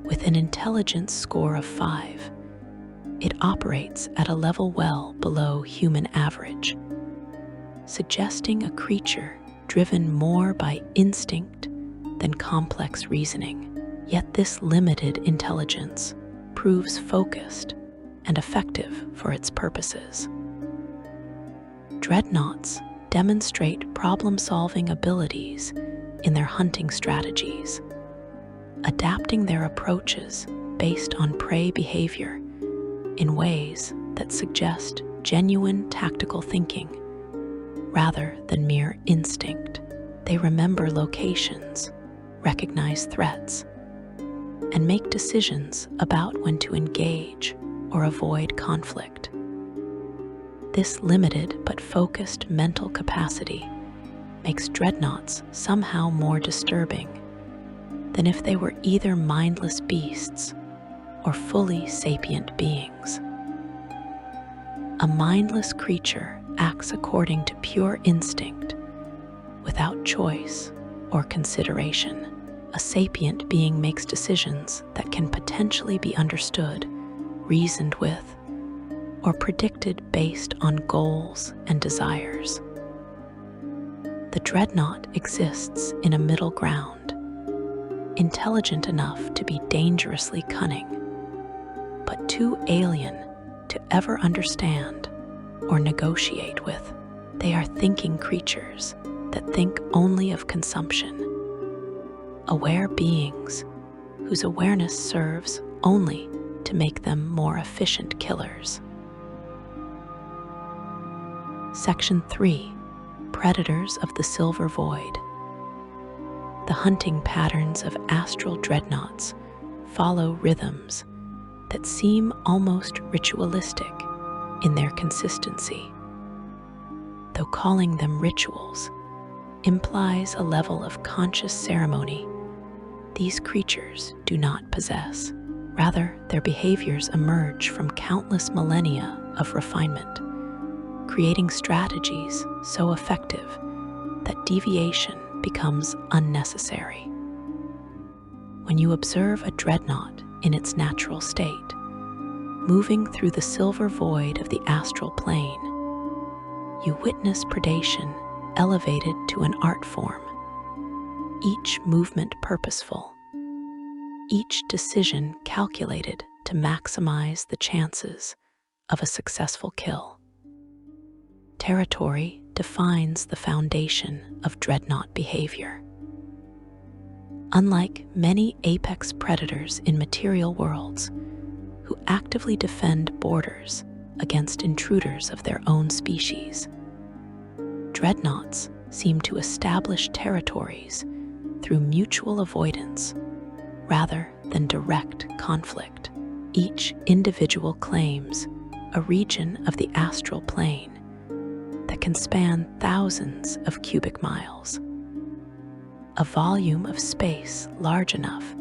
With an intelligence score of 5, it operates at a level well below human average, suggesting a creature driven more by instinct than complex reasoning. Yet this limited intelligence proves focused and effective for its purposes. Dreadnoughts demonstrate problem-solving abilities in their hunting strategies, adapting their approaches based on prey behavior in ways that suggest genuine tactical thinking rather than mere instinct. They remember locations, recognize threats, and make decisions about when to engage or avoid conflict. This limited but focused mental capacity makes dreadnoughts somehow more disturbing than if they were either mindless beasts or fully sapient beings. A mindless creature acts according to pure instinct, without choice or consideration. A sapient being makes decisions that can potentially be understood, reasoned with, or predicted based on goals and desires. The dreadnought exists in a middle ground, intelligent enough to be dangerously cunning, but too alien to ever understand or negotiate with. They are thinking creatures that think only of consumption, aware beings whose awareness serves only to make them more efficient killers. Section 3. Predators of the Silver Void. The hunting patterns of astral dreadnoughts follow rhythms that seem almost ritualistic in their consistency. Though calling them rituals implies a level of conscious ceremony these creatures do not possess. Rather, their behaviors emerge from countless millennia of refinement, creating strategies so effective that deviation becomes unnecessary. When you observe a dreadnought in its natural state, moving through the silver void of the astral plane, you witness predation elevated to an art form, each movement purposeful, each decision calculated to maximize the chances of a successful kill. Territory defines the foundation of dreadnought behavior. Unlike many apex predators in material worlds who actively defend borders against intruders of their own species, dreadnoughts seem to establish territories through mutual avoidance rather than direct conflict. Each individual claims a region of the astral plane that can span thousands of cubic miles, a volume of space large enough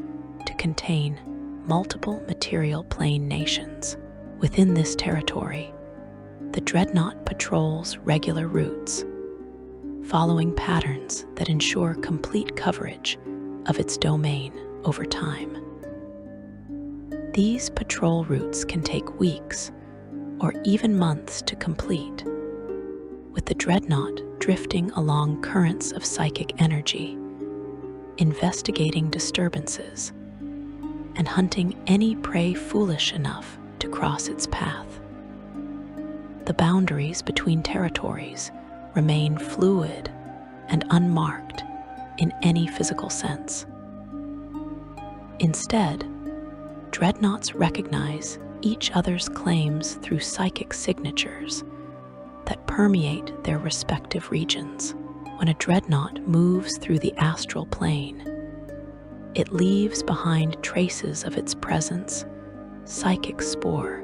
to contain multiple material plane nations. Within this territory, the dreadnought patrols regular routes, following patterns that ensure complete coverage of its domain over time. These patrol routes can take weeks or even months to complete, with the dreadnought drifting along currents of psychic energy, investigating disturbances, and hunting any prey foolish enough to cross its path. The boundaries between territories remain fluid and unmarked in any physical sense. Instead, dreadnoughts recognize each other's claims through psychic signatures that permeate their respective regions. When a dreadnought moves through the astral plane, it leaves behind traces of its presence, psychic spore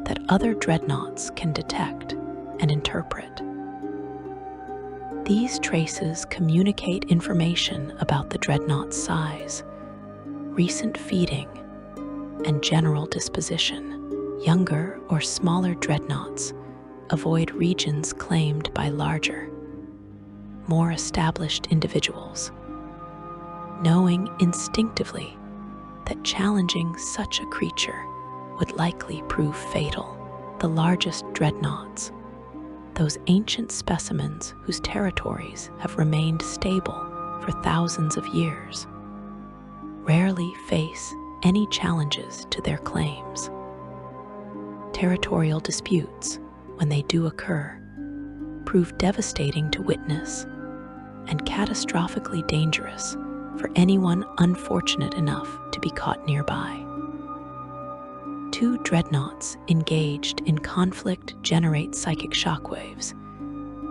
that other dreadnoughts can detect and interpret. These traces communicate information about the dreadnought's size, recent feeding, and general disposition. Younger or smaller dreadnoughts avoid regions claimed by larger, more established individuals, knowing instinctively that challenging such a creature would likely prove fatal. The largest dreadnoughts, those ancient specimens whose territories have remained stable for thousands of years, rarely face any challenges to their claims. Territorial disputes, when they do occur, prove devastating to witness and catastrophically dangerous for anyone unfortunate enough to be caught nearby. Two dreadnoughts engaged in conflict generate psychic shockwaves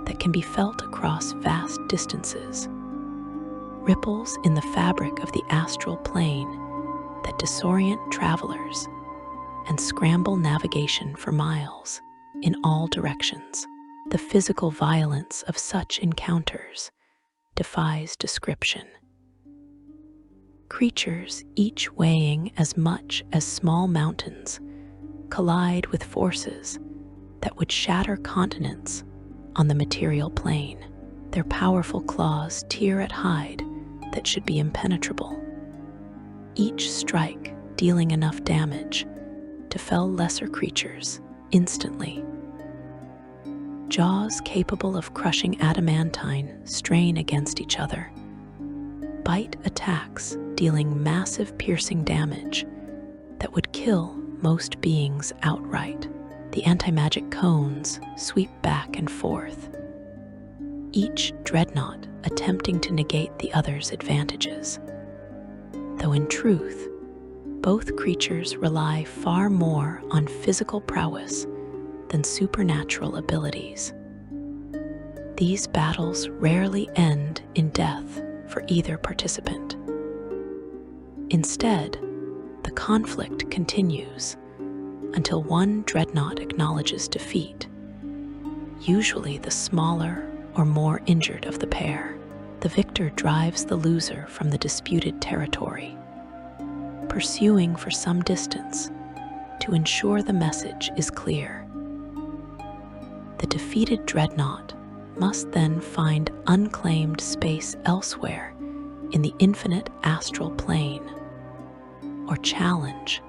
that can be felt across vast distances, ripples in the fabric of the astral plane that disorient travelers and scramble navigation for miles in all directions. The physical violence of such encounters defies description. Creatures, each weighing as much as small mountains, collide with forces that would shatter continents on the material plane. Their powerful claws tear at hide that should be impenetrable, each strike dealing enough damage to fell lesser creatures instantly. Jaws capable of crushing adamantine strain against each other, bite attacks dealing massive piercing damage that would kill most beings outright. The anti-magic cones sweep back and forth, each dreadnought attempting to negate the other's advantages. Though in truth, both creatures rely far more on physical prowess than supernatural abilities. These battles rarely end in death for either participant. Instead, the conflict continues until one dreadnought acknowledges defeat, usually the smaller or more injured of the pair. The victor drives the loser from the disputed territory, pursuing for some distance to ensure the message is clear. The defeated dreadnought must then find unclaimed space elsewhere in the infinite astral plane, or challenge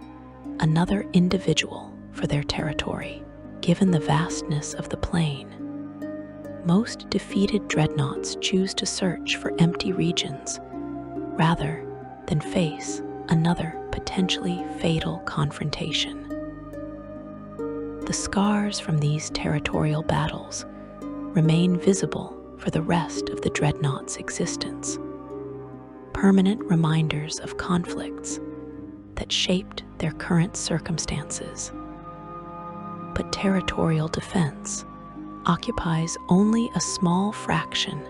another individual for their territory. Given the vastness of the plane, most defeated dreadnoughts choose to search for empty regions rather than face another potentially fatal confrontation. The scars from these territorial battles remain visible for the rest of the dreadnought's existence, permanent reminders of conflicts that shaped their current circumstances. But territorial defense occupies only a small fraction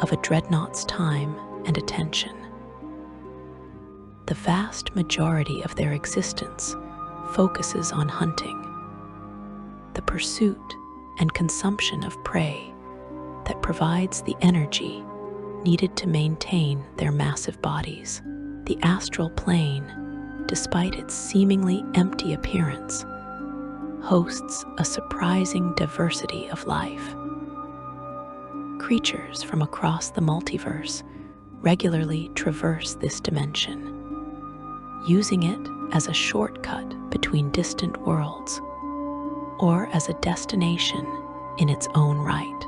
of a dreadnought's time and attention. The vast majority of their existence focuses on hunting, the pursuit and consumption of prey that provides the energy needed to maintain their massive bodies. The astral plane, despite its seemingly empty appearance, hosts a surprising diversity of life. Creatures from across the multiverse regularly traverse this dimension, using it as a shortcut between distant worlds or as a destination in its own right.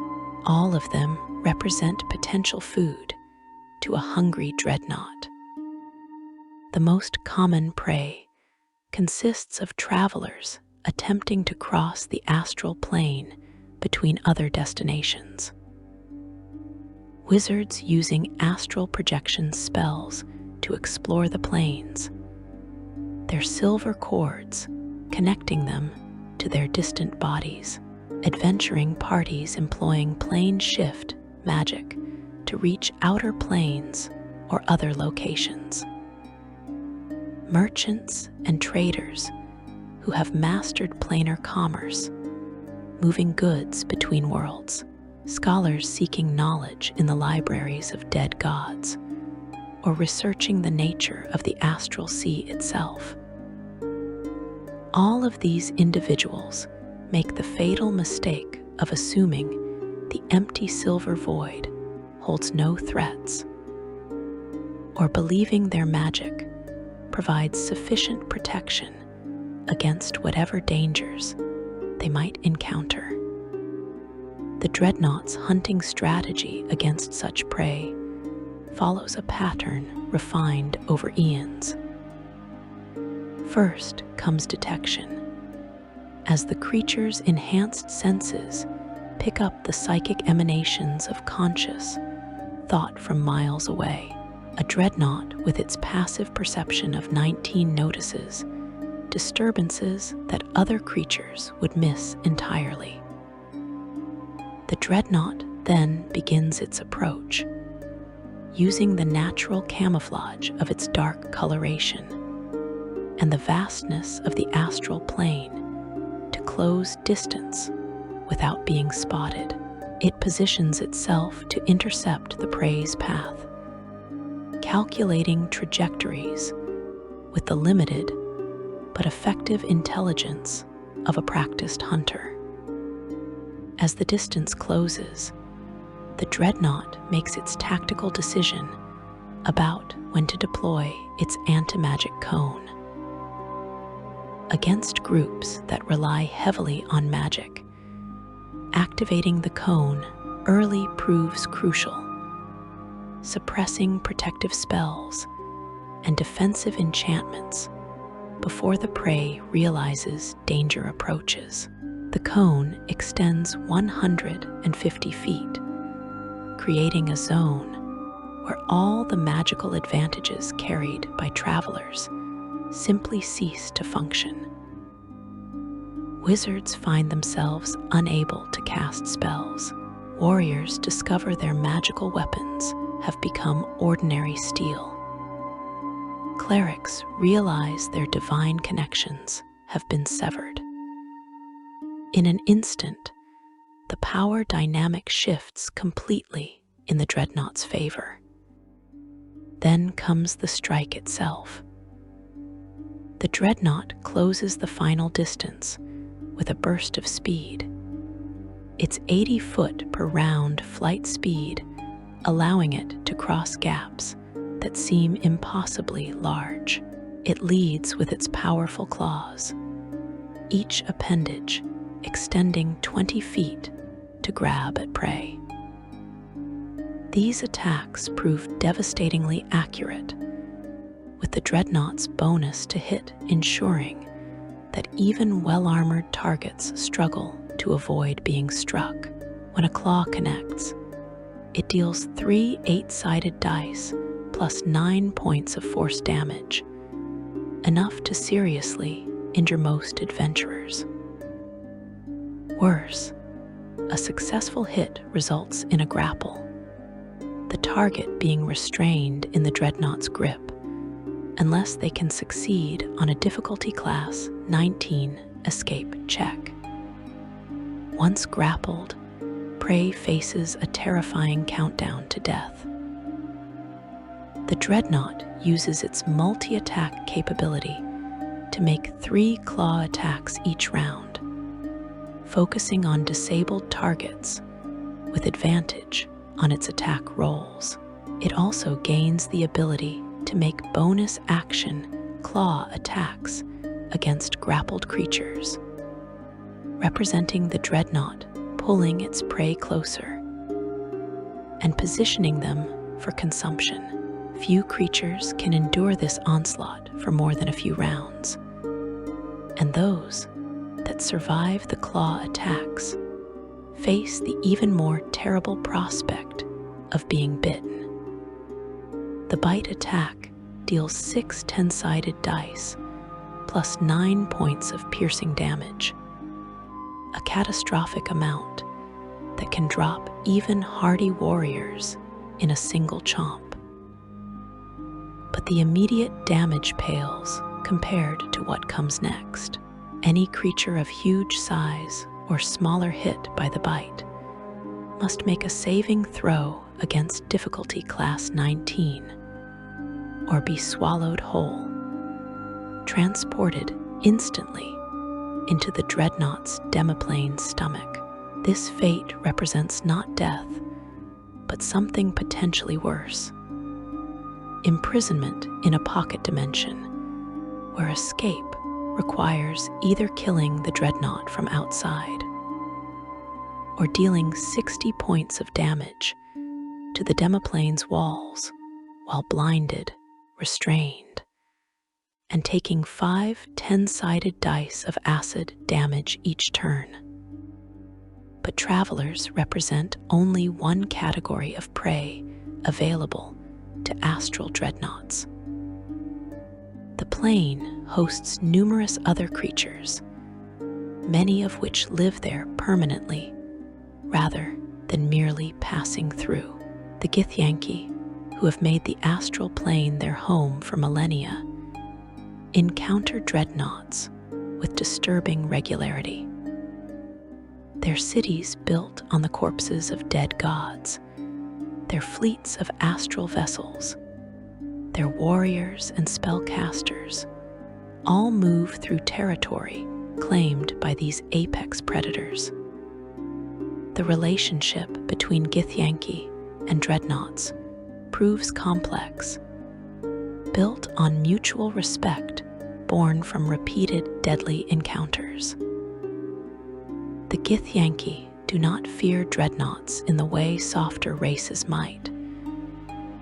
All of them represent potential food to a hungry dreadnought. The most common prey consists of travelers attempting to cross the astral plane between other destinations. Wizards using astral projection spells to explore the planes, their silver cords connecting them to their distant bodies. Adventuring parties employing plane shift magic to reach outer planes or other locations. Merchants and traders who have mastered planar commerce, moving goods between worlds. Scholars seeking knowledge in the libraries of dead gods, or researching the nature of the astral sea itself. All of these individuals make the fatal mistake of assuming the empty silver void holds no threats, or believing their magic provides sufficient protection against whatever dangers they might encounter. The Dreadnought's hunting strategy against such prey follows a pattern refined over eons. First comes detection, as the creature's enhanced senses pick up the psychic emanations of conscious thought from miles away. A Dreadnought with its passive perception of 19 notices disturbances that other creatures would miss entirely. The Dreadnought then begins its approach, using the natural camouflage of its dark coloration and the vastness of the astral plane to close distance without being spotted. It positions itself to intercept the prey's path, calculating trajectories with the limited but effective intelligence of a practiced hunter. As the distance closes, the Dreadnought makes its tactical decision about when to deploy its anti-magic cone. Against groups that rely heavily on magic, activating the cone early proves crucial, suppressing protective spells and defensive enchantments before the prey realizes danger approaches. The cone extends 150 feet, creating a zone where all the magical advantages carried by travelers simply cease to function. Wizards find themselves unable to cast spells. Warriors discover their magical weapons have become ordinary steel. Clerics realize their divine connections have been severed. In an instant, the power dynamic shifts completely in the Dreadnought's favor. Then comes the strike itself. The Dreadnought closes the final distance with a burst of speed. Its 80 foot per round flight speed, allowing it to cross gaps that seem impossibly large. It leads with its powerful claws, each appendage extending 20 feet to grab at prey. These attacks prove devastatingly accurate, with the Dreadnought's bonus to hit ensuring that even well-armored targets struggle to avoid being struck. When a claw connects, it deals 3 8-sided dice plus 9 points of force damage, enough to seriously injure most adventurers. Worse, a successful hit results in a grapple, the target being restrained in the Dreadnought's grip, unless they can succeed on a difficulty class 19 escape check. Once grappled, prey faces a terrifying countdown to death. The Dreadnought uses its multi-attack capability to make 3 claw attacks each round, focusing on disabled targets with advantage on its attack rolls. It also gains the ability to make bonus action claw attacks against grappled creatures, representing the Dreadnought pulling its prey closer and positioning them for consumption. Few creatures can endure this onslaught for more than a few rounds, and those that survive the claw attacks face the even more terrible prospect of being bitten. The bite attack deals 6 10-sided dice plus 9 points of piercing damage, a catastrophic amount that can drop even hardy warriors in a single chomp. But the immediate damage pales compared to what comes next. Any creature of huge size or smaller hit by the bite must make a saving throw against difficulty class 19 or be swallowed whole, transported instantly into the Dreadnought's demiplane's stomach. This fate represents not death, but something potentially worse. imprisonment in a pocket dimension, where escape requires either killing the dreadnought from outside or dealing 60 points of damage to the demiplane's walls while blinded, restrained, and taking 5 10-sided dice of acid damage each turn. But travelers represent only one category of prey available to Astral Dreadnoughts. The plane hosts numerous other creatures, many of which live there permanently rather than merely passing through. The Githyanki, who have made the astral plane their home for millennia, encounter dreadnoughts with disturbing regularity. Their cities built on the corpses of dead gods, their fleets of astral vessels, their warriors and spellcasters all move through territory claimed by these apex predators. The relationship between Githyanki and dreadnoughts proves complex, built on mutual respect born from repeated deadly encounters. The Githyanki do not fear dreadnoughts in the way softer races might,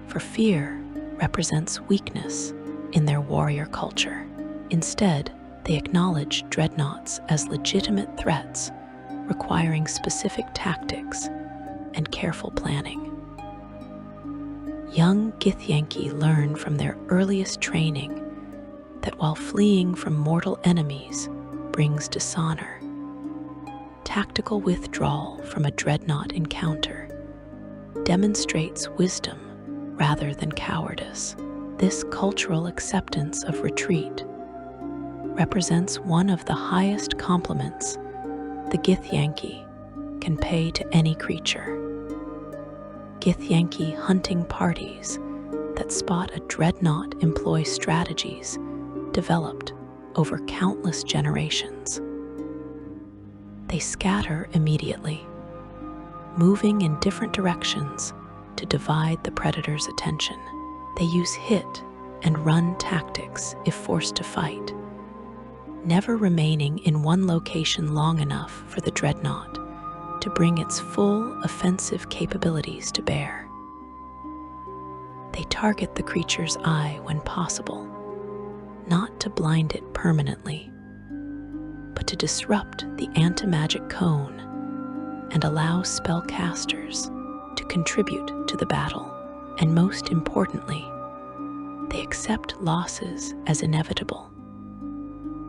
for fear represents weakness in their warrior culture. Instead, they acknowledge dreadnoughts as legitimate threats requiring specific tactics and careful planning. Young Githyanki learn from their earliest training that while fleeing from mortal enemies brings dishonor, tactical withdrawal from a dreadnought encounter demonstrates wisdom rather than cowardice. This cultural acceptance of retreat represents one of the highest compliments the Githyanki can pay to any creature. Githyanki hunting parties that spot a dreadnought employ strategies developed over countless generations. They scatter immediately, moving in different directions to divide the predator's attention. They use hit and run tactics if forced to fight, never remaining in one location long enough for the dreadnought to bring its full offensive capabilities to bear. They target the creature's eye when possible, not to blind it permanently, but to disrupt the anti-magic cone and allow spellcasters to contribute to the battle. And most importantly, they accept losses as inevitable,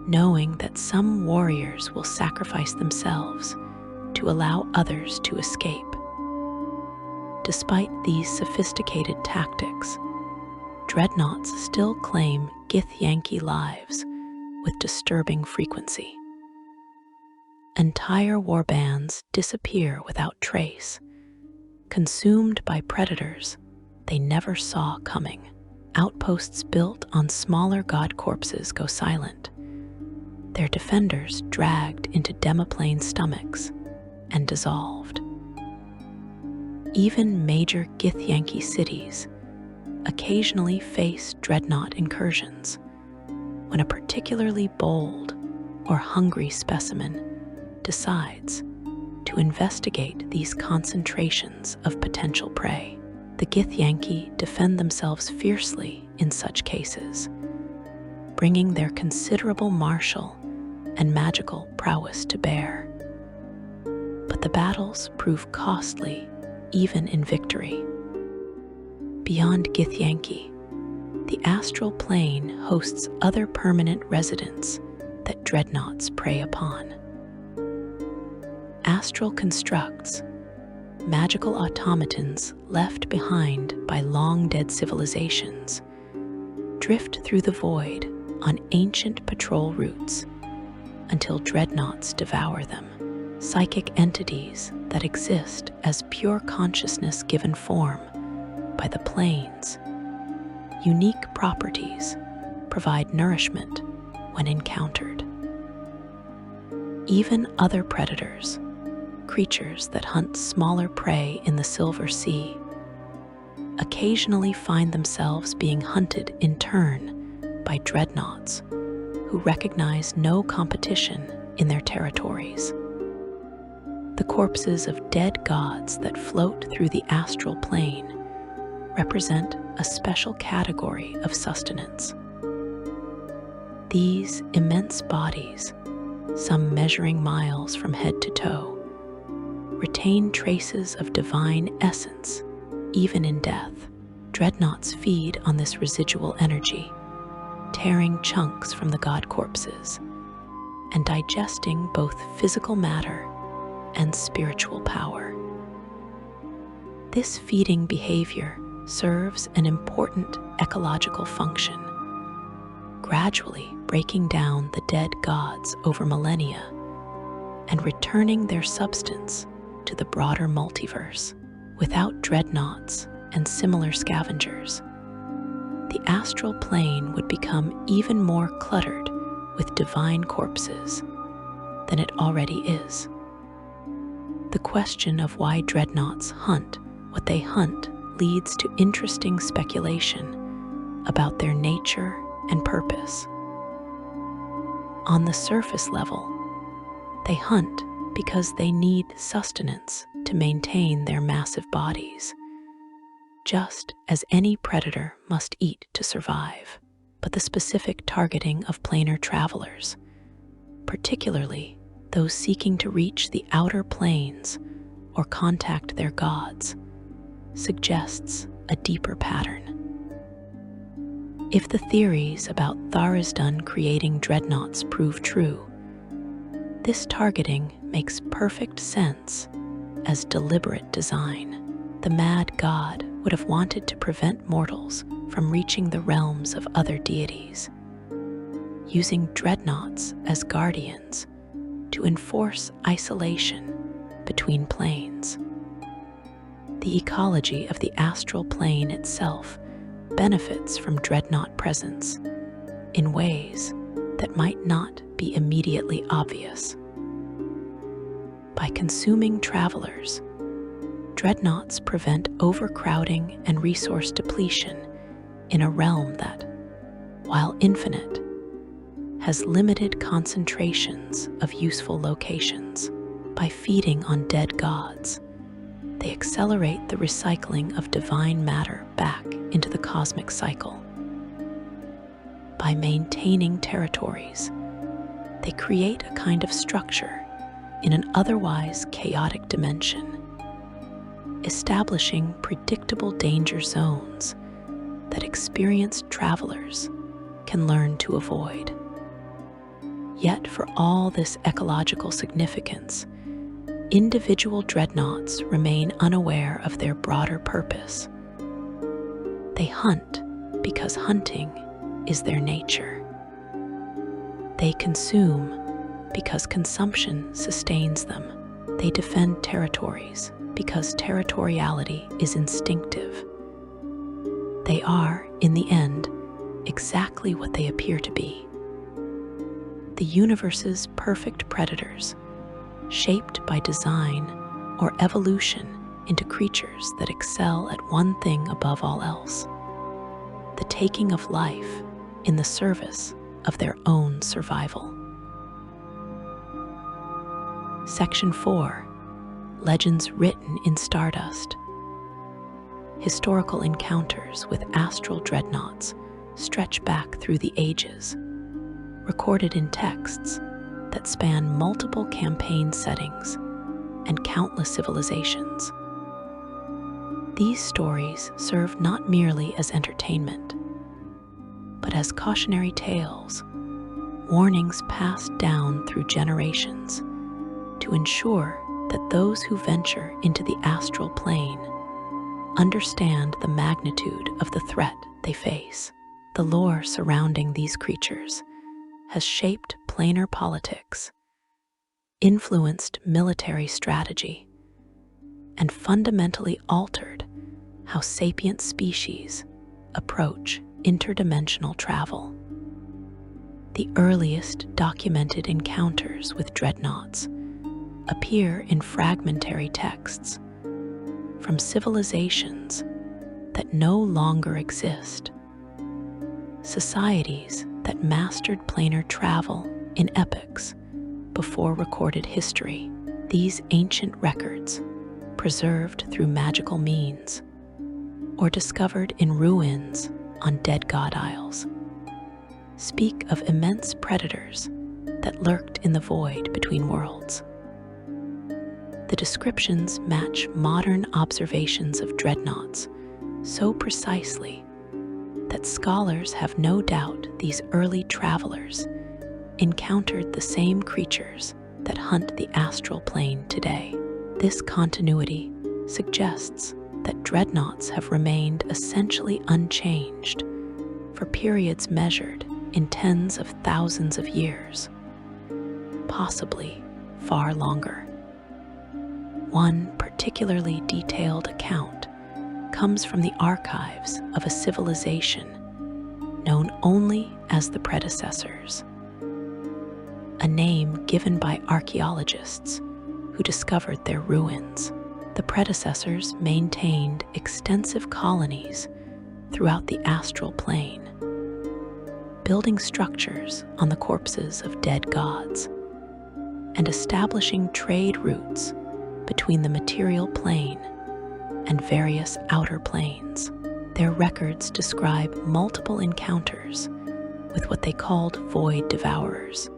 knowing that some warriors will sacrifice themselves to allow others to escape. Despite these sophisticated tactics, dreadnoughts still claim Githyanki lives with disturbing frequency. Entire warbands disappear without trace, consumed by predators they never saw coming. Outposts built on smaller god corpses go silent, their defenders dragged into demiplane stomachs and dissolved. Even major Githyanki cities occasionally face dreadnought incursions when a particularly bold or hungry specimen decides to investigate these concentrations of potential prey. The Githyanki defend themselves fiercely in such cases, bringing their considerable martial and magical prowess to bear. But the battles prove costly even in victory. Beyond Githyanki, the astral plane hosts other permanent residents that dreadnoughts prey upon. Astral constructs, magical automatons left behind by long-dead civilizations, drift through the void on ancient patrol routes until dreadnoughts devour them. Psychic entities that exist as pure consciousness given form by the plane's unique properties provide nourishment when encountered. Even other predators, creatures that hunt smaller prey in the Silver Sea, occasionally find themselves being hunted in turn by dreadnoughts who recognize no competition in their territories. The corpses of dead gods that float through the astral plane represent a special category of sustenance. These immense bodies, some measuring miles from head to toe, retain traces of divine essence even in death. Dreadnoughts feed on this residual energy, tearing chunks from the god corpses and digesting both physical matter and spiritual power. This feeding behavior serves an important ecological function, gradually breaking down the dead gods over millennia and returning their substance to the broader multiverse. Without dreadnoughts and similar scavengers, the astral plane would become even more cluttered with divine corpses than it already is. The question of why dreadnoughts hunt what they hunt leads to interesting speculation about their nature and purpose. On the surface level, they hunt because they need sustenance to maintain their massive bodies, just as any predator must eat to survive. But the specific targeting of planar travelers, particularly those seeking to reach the outer planes or contact their gods, suggests a deeper pattern. If the theories about Tharisdun creating dreadnoughts prove true, this targeting makes perfect sense as deliberate design. The mad god would have wanted to prevent mortals from reaching the realms of other deities, using dreadnoughts as guardians to enforce isolation between planes. The ecology of the astral plane itself benefits from dreadnought presence in ways that might not be immediately obvious. By consuming travelers, dreadnoughts prevent overcrowding and resource depletion in a realm that, while infinite, has limited concentrations of useful locations. By feeding on dead gods, they accelerate the recycling of divine matter back into the cosmic cycle. By maintaining territories, they create a kind of structure in an otherwise chaotic dimension, establishing predictable danger zones that experienced travelers can learn to avoid. Yet for all this ecological significance, individual dreadnoughts remain unaware of their broader purpose. They hunt because hunting is their nature. They consume because consumption sustains them. They defend territories because territoriality is instinctive. They are, in the end, exactly what they appear to be: the universe's perfect predators, shaped by design or evolution into creatures that excel at one thing above all else: the taking of life in the service of their own survival. Section 4. Legends written in stardust. Historical encounters with astral dreadnoughts stretch back through the ages, recorded in texts that span multiple campaign settings and countless civilizations. These stories serve not merely as entertainment, but as cautionary tales, warnings passed down through generations to ensure that those who venture into the astral plane understand the magnitude of the threat they face. The lore surrounding these creatures has shaped planar politics, influenced military strategy, and fundamentally altered how sapient species approach interdimensional travel. The earliest documented encounters with dreadnoughts appear in fragmentary texts from civilizations that no longer exist. Societies that mastered planar travel in epochs before recorded history, these ancient records, preserved through magical means, or discovered in ruins on dead god isles, speak of immense predators that lurked in the void between worlds. The descriptions match modern observations of dreadnoughts so precisely that scholars have no doubt these early travelers encountered the same creatures that hunt the astral plane today. This continuity suggests that dreadnoughts have remained essentially unchanged for periods measured in tens of thousands of years, possibly far longer. One particularly detailed account comes from the archives of a civilization known only as the predecessors, a name given by archaeologists who discovered their ruins. The predecessors maintained extensive colonies throughout the astral plane, building structures on the corpses of dead gods and establishing trade routes between the material plane and various outer planes. Their records describe multiple encounters with what they called void devourers,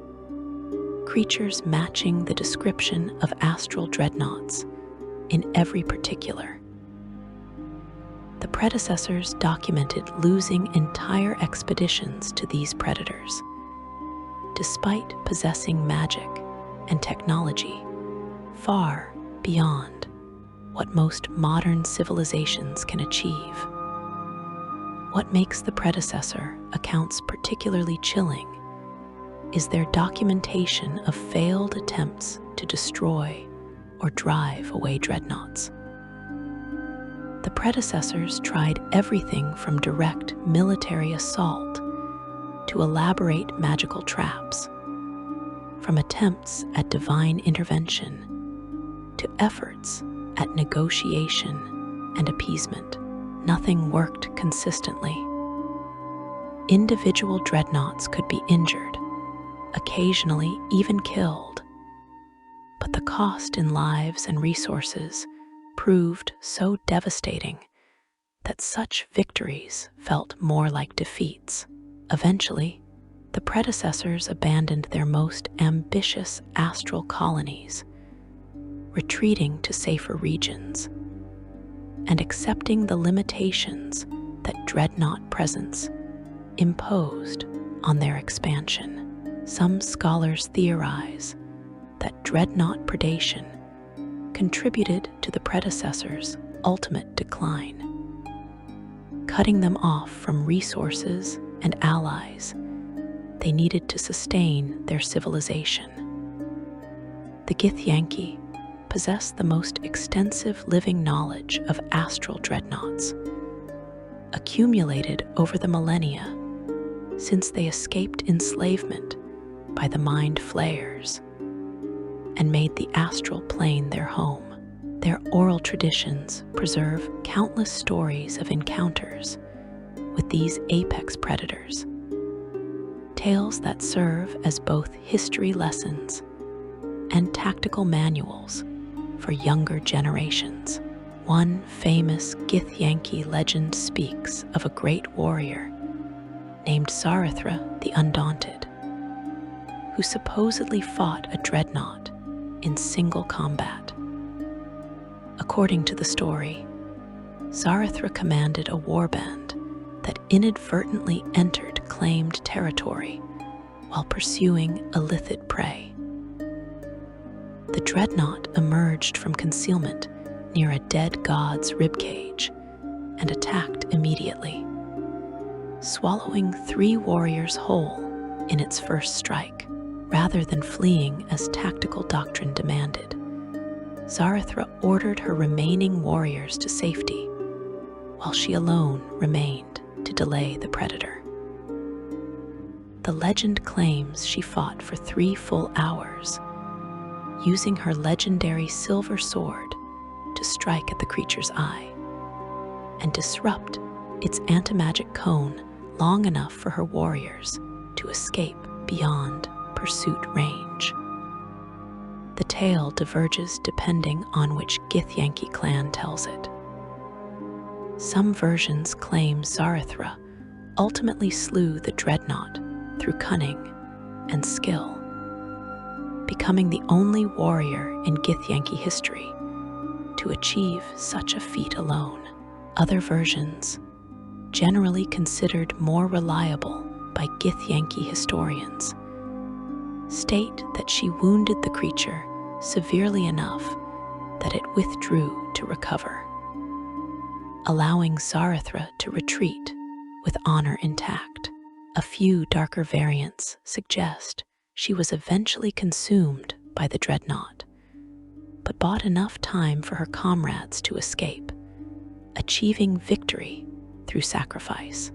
creatures matching the description of astral dreadnoughts in every particular. The predecessors documented losing entire expeditions to these predators, despite possessing magic and technology far beyond what most modern civilizations can achieve. What makes the predecessor accounts particularly chilling is their documentation of failed attempts to destroy or drive away dreadnoughts. The predecessors tried everything from direct military assault to elaborate magical traps, from attempts at divine intervention to efforts at negotiation and appeasement. Nothing worked consistently. Individual dreadnoughts could be injured, occasionally even killed, but the cost in lives and resources proved so devastating that such victories felt more like defeats. Eventually, the predecessors abandoned their most ambitious astral colonies, retreating to safer regions and accepting the limitations that dreadnought presence imposed on their expansion. Some scholars theorize that dreadnought predation contributed to the predecessors' ultimate decline, cutting them off from resources and allies they needed to sustain their civilization. The Githyanki possess the most extensive living knowledge of astral dreadnoughts, accumulated over the millennia since they escaped enslavement by the mind flayers and made the astral plane their home. Their oral traditions preserve countless stories of encounters with these apex predators, tales that serve as both history lessons and tactical manuals for younger generations. One famous Githyanki legend speaks of a great warrior named Zarethra the Undaunted, who supposedly fought a dreadnought in single combat. According to the story, Zarethra commanded a warband that inadvertently entered claimed territory while pursuing illicit prey. The dreadnought emerged from concealment near a dead god's ribcage and attacked immediately, swallowing 3 warriors whole in its first strike. Rather than fleeing as tactical doctrine demanded, Zarethra ordered her remaining warriors to safety, while she alone remained to delay the predator. The legend claims she fought for 3 full hours, using her legendary silver sword to strike at the creature's eye, and disrupt its anti-magic cone long enough for her warriors to escape beyond pursuit range. The tale diverges depending on which Githyanki clan tells it. Some versions claim Zarethra ultimately slew the Dreadnought through cunning and skill, becoming the only warrior in Githyanki history to achieve such a feat alone. Other versions, generally considered more reliable by Githyanki historians, state that she wounded the creature severely enough that it withdrew to recover, allowing Zarethra to retreat with honor intact. A few darker variants suggest she was eventually consumed by the Dreadnought, but bought enough time for her comrades to escape, achieving victory through sacrifice.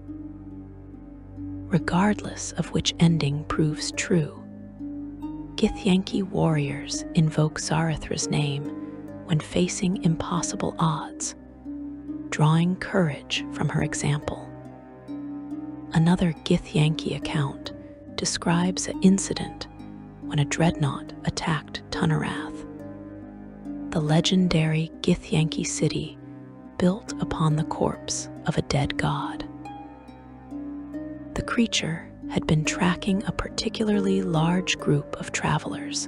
Regardless of which ending proves true, Githyanki warriors invoke Zarethra's name when facing impossible odds, drawing courage from her example. Another Githyanki account describes an incident when a Dreadnought attacked Tunnerath, the legendary Githyanki city built upon the corpse of a dead god. The creature had been tracking a particularly large group of travelers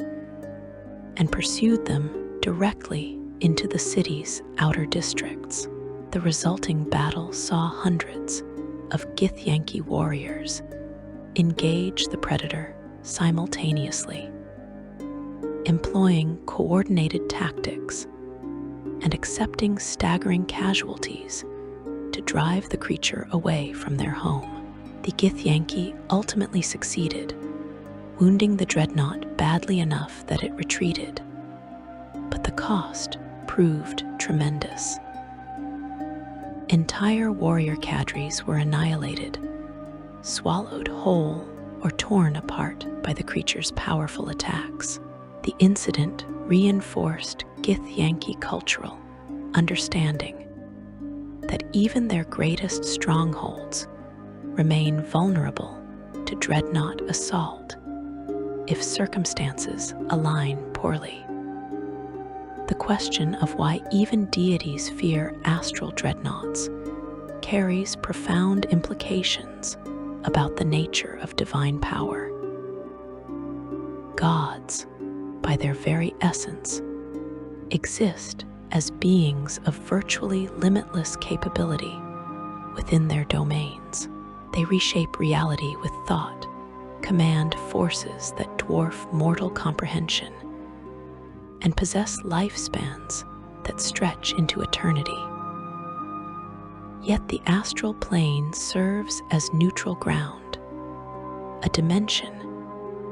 and pursued them directly into the city's outer districts. The resulting battle saw hundreds of Githyanki warriors engage the predator simultaneously, employing coordinated tactics and accepting staggering casualties to drive the creature away from their home. The Githyanki ultimately succeeded, wounding the Dreadnought badly enough that it retreated, but the cost proved tremendous. Entire warrior cadres were annihilated, swallowed whole or torn apart by the creature's powerful attacks. The incident reinforced Githyanki cultural understanding that even their greatest strongholds remain vulnerable to Dreadnought assault if circumstances align poorly. The question of why even deities fear Astral Dreadnoughts carries profound implications about the nature of divine power. Gods, by their very essence, exist as beings of virtually limitless capability within their domains. They reshape reality with thought, command forces that dwarf mortal comprehension, and possess lifespans that stretch into eternity. Yet the astral plane serves as neutral ground, a dimension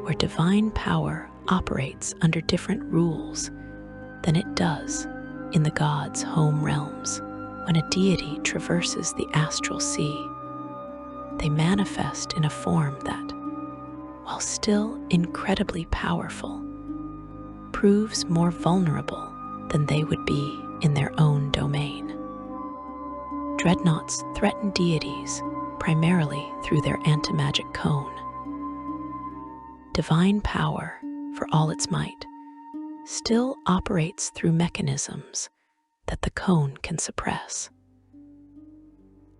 where divine power operates under different rules than it does in the gods' home realms. When a deity traverses the astral sea, they manifest in a form that, while still incredibly powerful, proves more vulnerable than they would be in their own domain. Dreadnoughts threaten deities primarily through their anti-magic cone. Divine power, for all its might, still operates through mechanisms that the cone can suppress.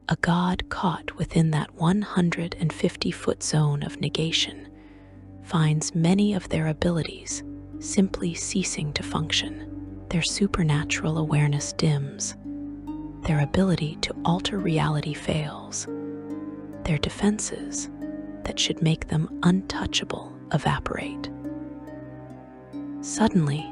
A god caught within that 150-foot zone of negation finds many of their abilities simply ceasing to function. Their supernatural awareness dims, their ability to alter reality fails, their defenses that should make them untouchable evaporate. Suddenly,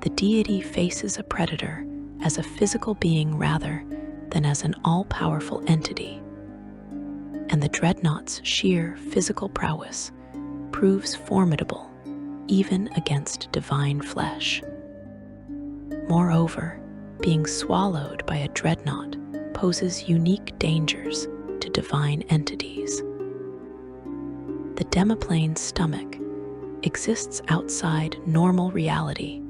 the deity faces a predator as a physical being rather than as an all-powerful entity, and the Dreadnought's sheer physical prowess proves formidable even against divine flesh. Moreover, being swallowed by a Dreadnought poses unique dangers to divine entities. The demiplane's stomach exists outside normal reality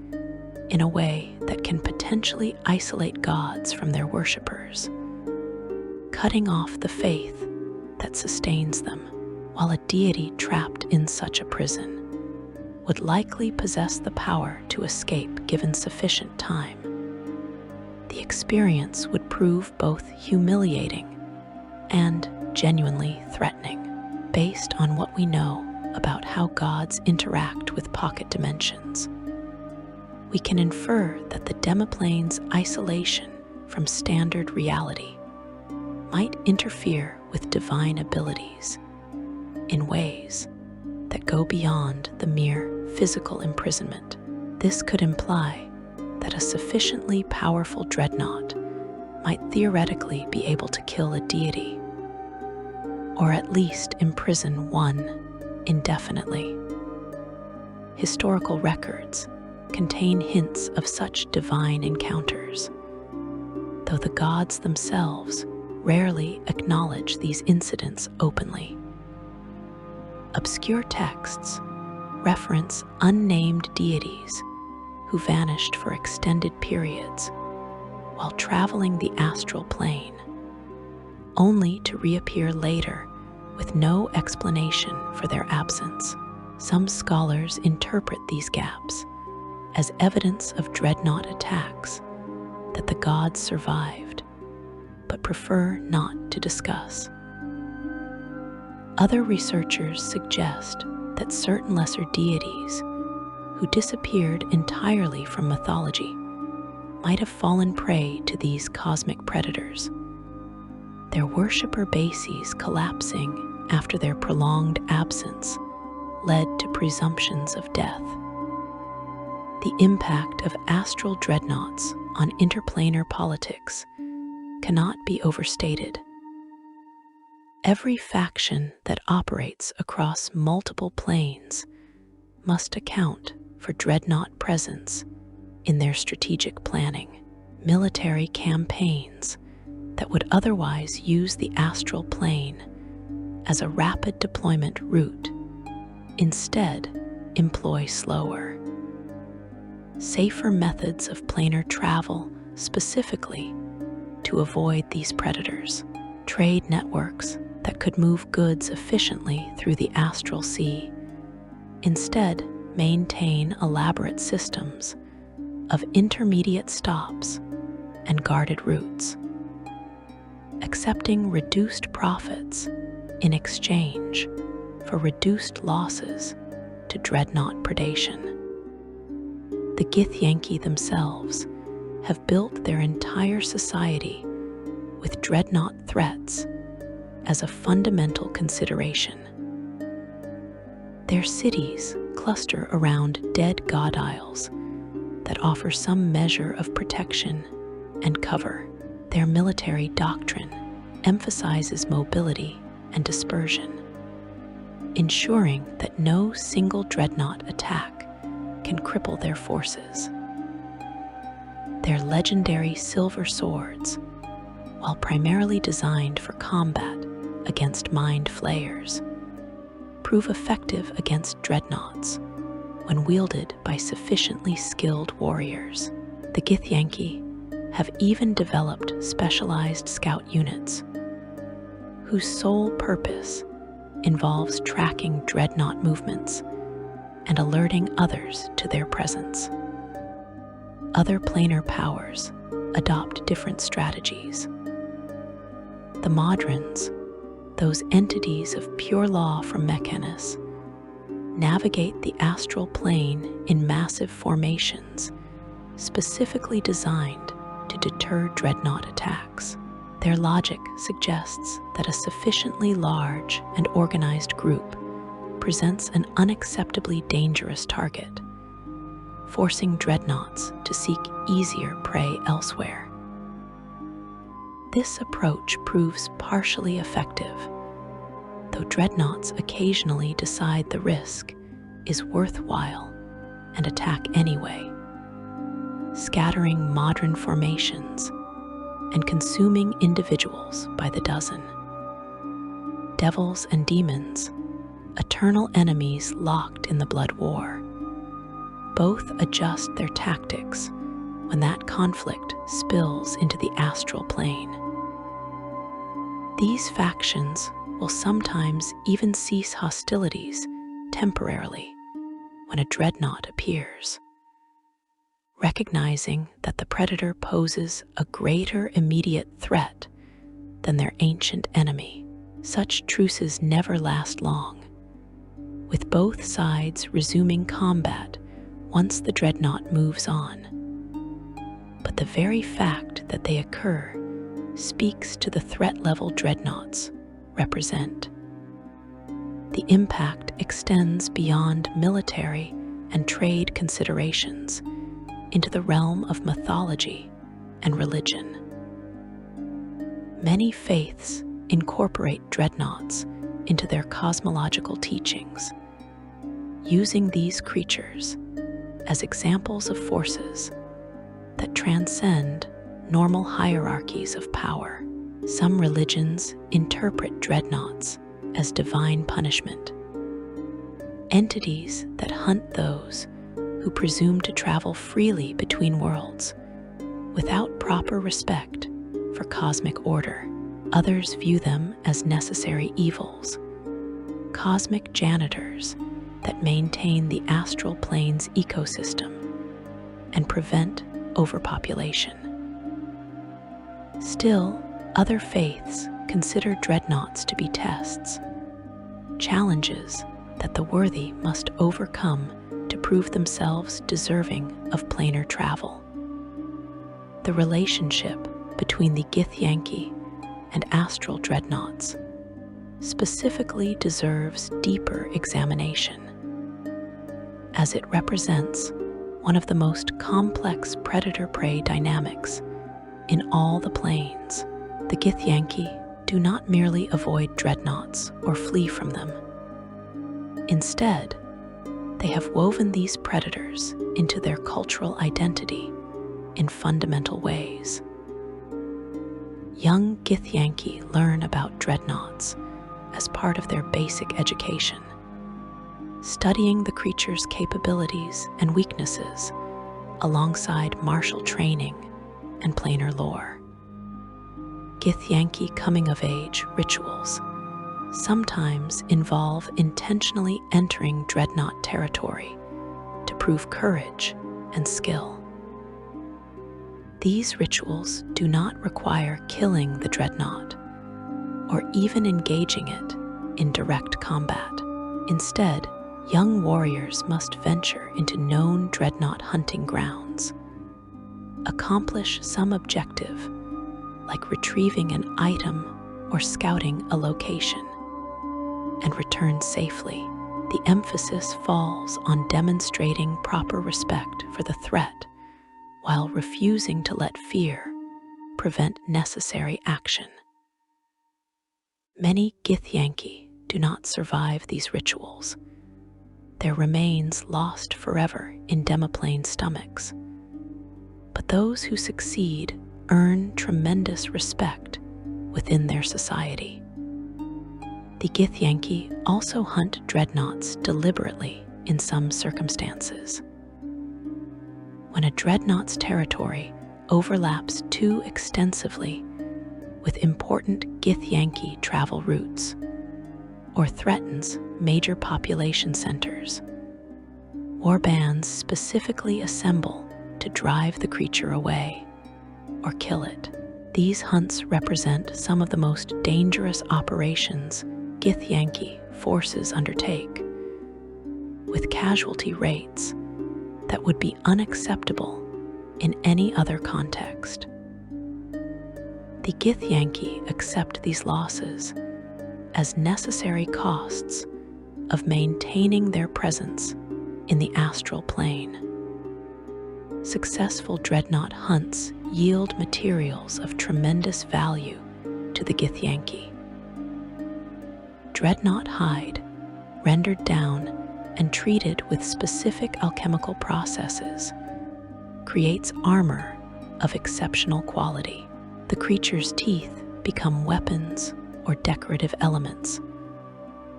in a way that can potentially isolate gods from their worshippers, cutting off the faith that sustains them, while a deity trapped in such a prison would likely possess the power to escape given sufficient time. The experience would prove both humiliating and genuinely threatening, based on what we know about how gods interact with pocket dimensions. We can infer that the demiplane's isolation from standard reality might interfere with divine abilities in ways that go beyond the mere physical imprisonment. This could imply that a sufficiently powerful dreadnought might theoretically be able to kill a deity, or at least imprison one indefinitely. Historical records contain hints of such divine encounters, though the gods themselves rarely acknowledge these incidents openly. Obscure texts reference unnamed deities who vanished for extended periods while traveling the astral plane, only to reappear later with no explanation for their absence. Some scholars interpret these gaps as evidence of dreadnought attacks that the gods survived, but prefer not to discuss. Other researchers suggest that certain lesser deities who disappeared entirely from mythology might have fallen prey to these cosmic predators, their worshipper bases collapsing after their prolonged absence led to presumptions of death. The impact of astral dreadnoughts on interplanar politics cannot be overstated. Every faction that operates across multiple planes must account for dreadnought presence in their strategic planning. Military campaigns that would otherwise use the astral plane as a rapid deployment route instead employ slower, safer methods of planar travel specifically to avoid these predators. Trade networks that could move goods efficiently through the astral sea instead maintain elaborate systems of intermediate stops and guarded routes, accepting reduced profits in exchange for reduced losses to dreadnought predation. The Githyanki themselves have built their entire society with dreadnought threats as a fundamental consideration. Their cities cluster around dead god isles that offer some measure of protection and cover. Their military doctrine emphasizes mobility and dispersion, ensuring that no single dreadnought attack can cripple their forces. Their legendary silver swords, while primarily designed for combat against mind flayers, prove effective against dreadnoughts when wielded by sufficiently skilled warriors. The Githyanki have even developed specialized scout units whose sole purpose involves tracking dreadnought movements and alerting others to their presence. Other planar powers adopt different strategies. The Modrons, those entities of pure law from Mechanus, navigate the astral plane in massive formations specifically designed to deter dreadnought attacks. Their logic suggests that a sufficiently large and organized group presents an unacceptably dangerous target, forcing dreadnoughts to seek easier prey elsewhere. This approach proves partially effective, though dreadnoughts occasionally decide the risk is worthwhile and attack anyway, scattering modern formations and consuming individuals by the dozen. Devils and demons, eternal enemies locked in the blood war, both adjust their tactics when that conflict spills into the astral plane. These factions will sometimes even cease hostilities temporarily when a dreadnought appears. Recognizing that the predator poses a greater immediate threat than their ancient enemy, such truces never last long, with both sides resuming combat once the dreadnought moves on. But the very fact that they occur speaks to the threat level dreadnoughts represent. The impact extends beyond military and trade considerations into the realm of mythology and religion. Many faiths incorporate dreadnoughts into their cosmological teachings, using these creatures as examples of forces that transcend normal hierarchies of power. Some religions interpret dreadnoughts as divine punishment, entities that hunt those who presume to travel freely between worlds without proper respect for cosmic order. Others view them as necessary evils, cosmic janitors that maintain the astral plane's ecosystem and prevent overpopulation. Still, other faiths consider dreadnoughts to be tests, challenges that the worthy must overcome to prove themselves deserving of planar travel. The relationship between the Githyanki and Astral Dreadnoughts specifically deserves deeper examination, as it represents one of the most complex predator-prey dynamics in all the planes. The Githyanki do not merely avoid dreadnoughts or flee from them. Instead, they have woven these predators into their cultural identity in fundamental ways. Young Githyanki learn about dreadnoughts as part of their basic education, studying the creature's capabilities and weaknesses alongside martial training and planar lore. Githyanki coming-of-age rituals sometimes involve intentionally entering dreadnought territory to prove courage and skill. These rituals do not require killing the dreadnought or even engaging it in direct combat. Instead, young warriors must venture into known dreadnought hunting grounds, accomplish some objective, like retrieving an item or scouting a location, and return safely. The emphasis falls on demonstrating proper respect for the threat while refusing to let fear prevent necessary action. Many Githyanki do not survive these rituals, their remains lost forever in demiplane stomachs. But those who succeed earn tremendous respect within their society. The Githyanki also hunt dreadnoughts deliberately in some circumstances. When a dreadnought's territory overlaps too extensively with important Githyanki travel routes or threatens major population centers, warbands specifically assemble to drive the creature away or kill it. These hunts represent some of the most dangerous operations Githyanki forces undertake, with casualty rates that would be unacceptable in any other context. The Githyanki accept these losses as necessary costs of maintaining their presence in the astral plane. Successful dreadnought hunts yield materials of tremendous value to the Githyanki. Dreadnought hide, rendered down and treated with specific alchemical processes, creates armor of exceptional quality. The creature's teeth become weapons or decorative elements,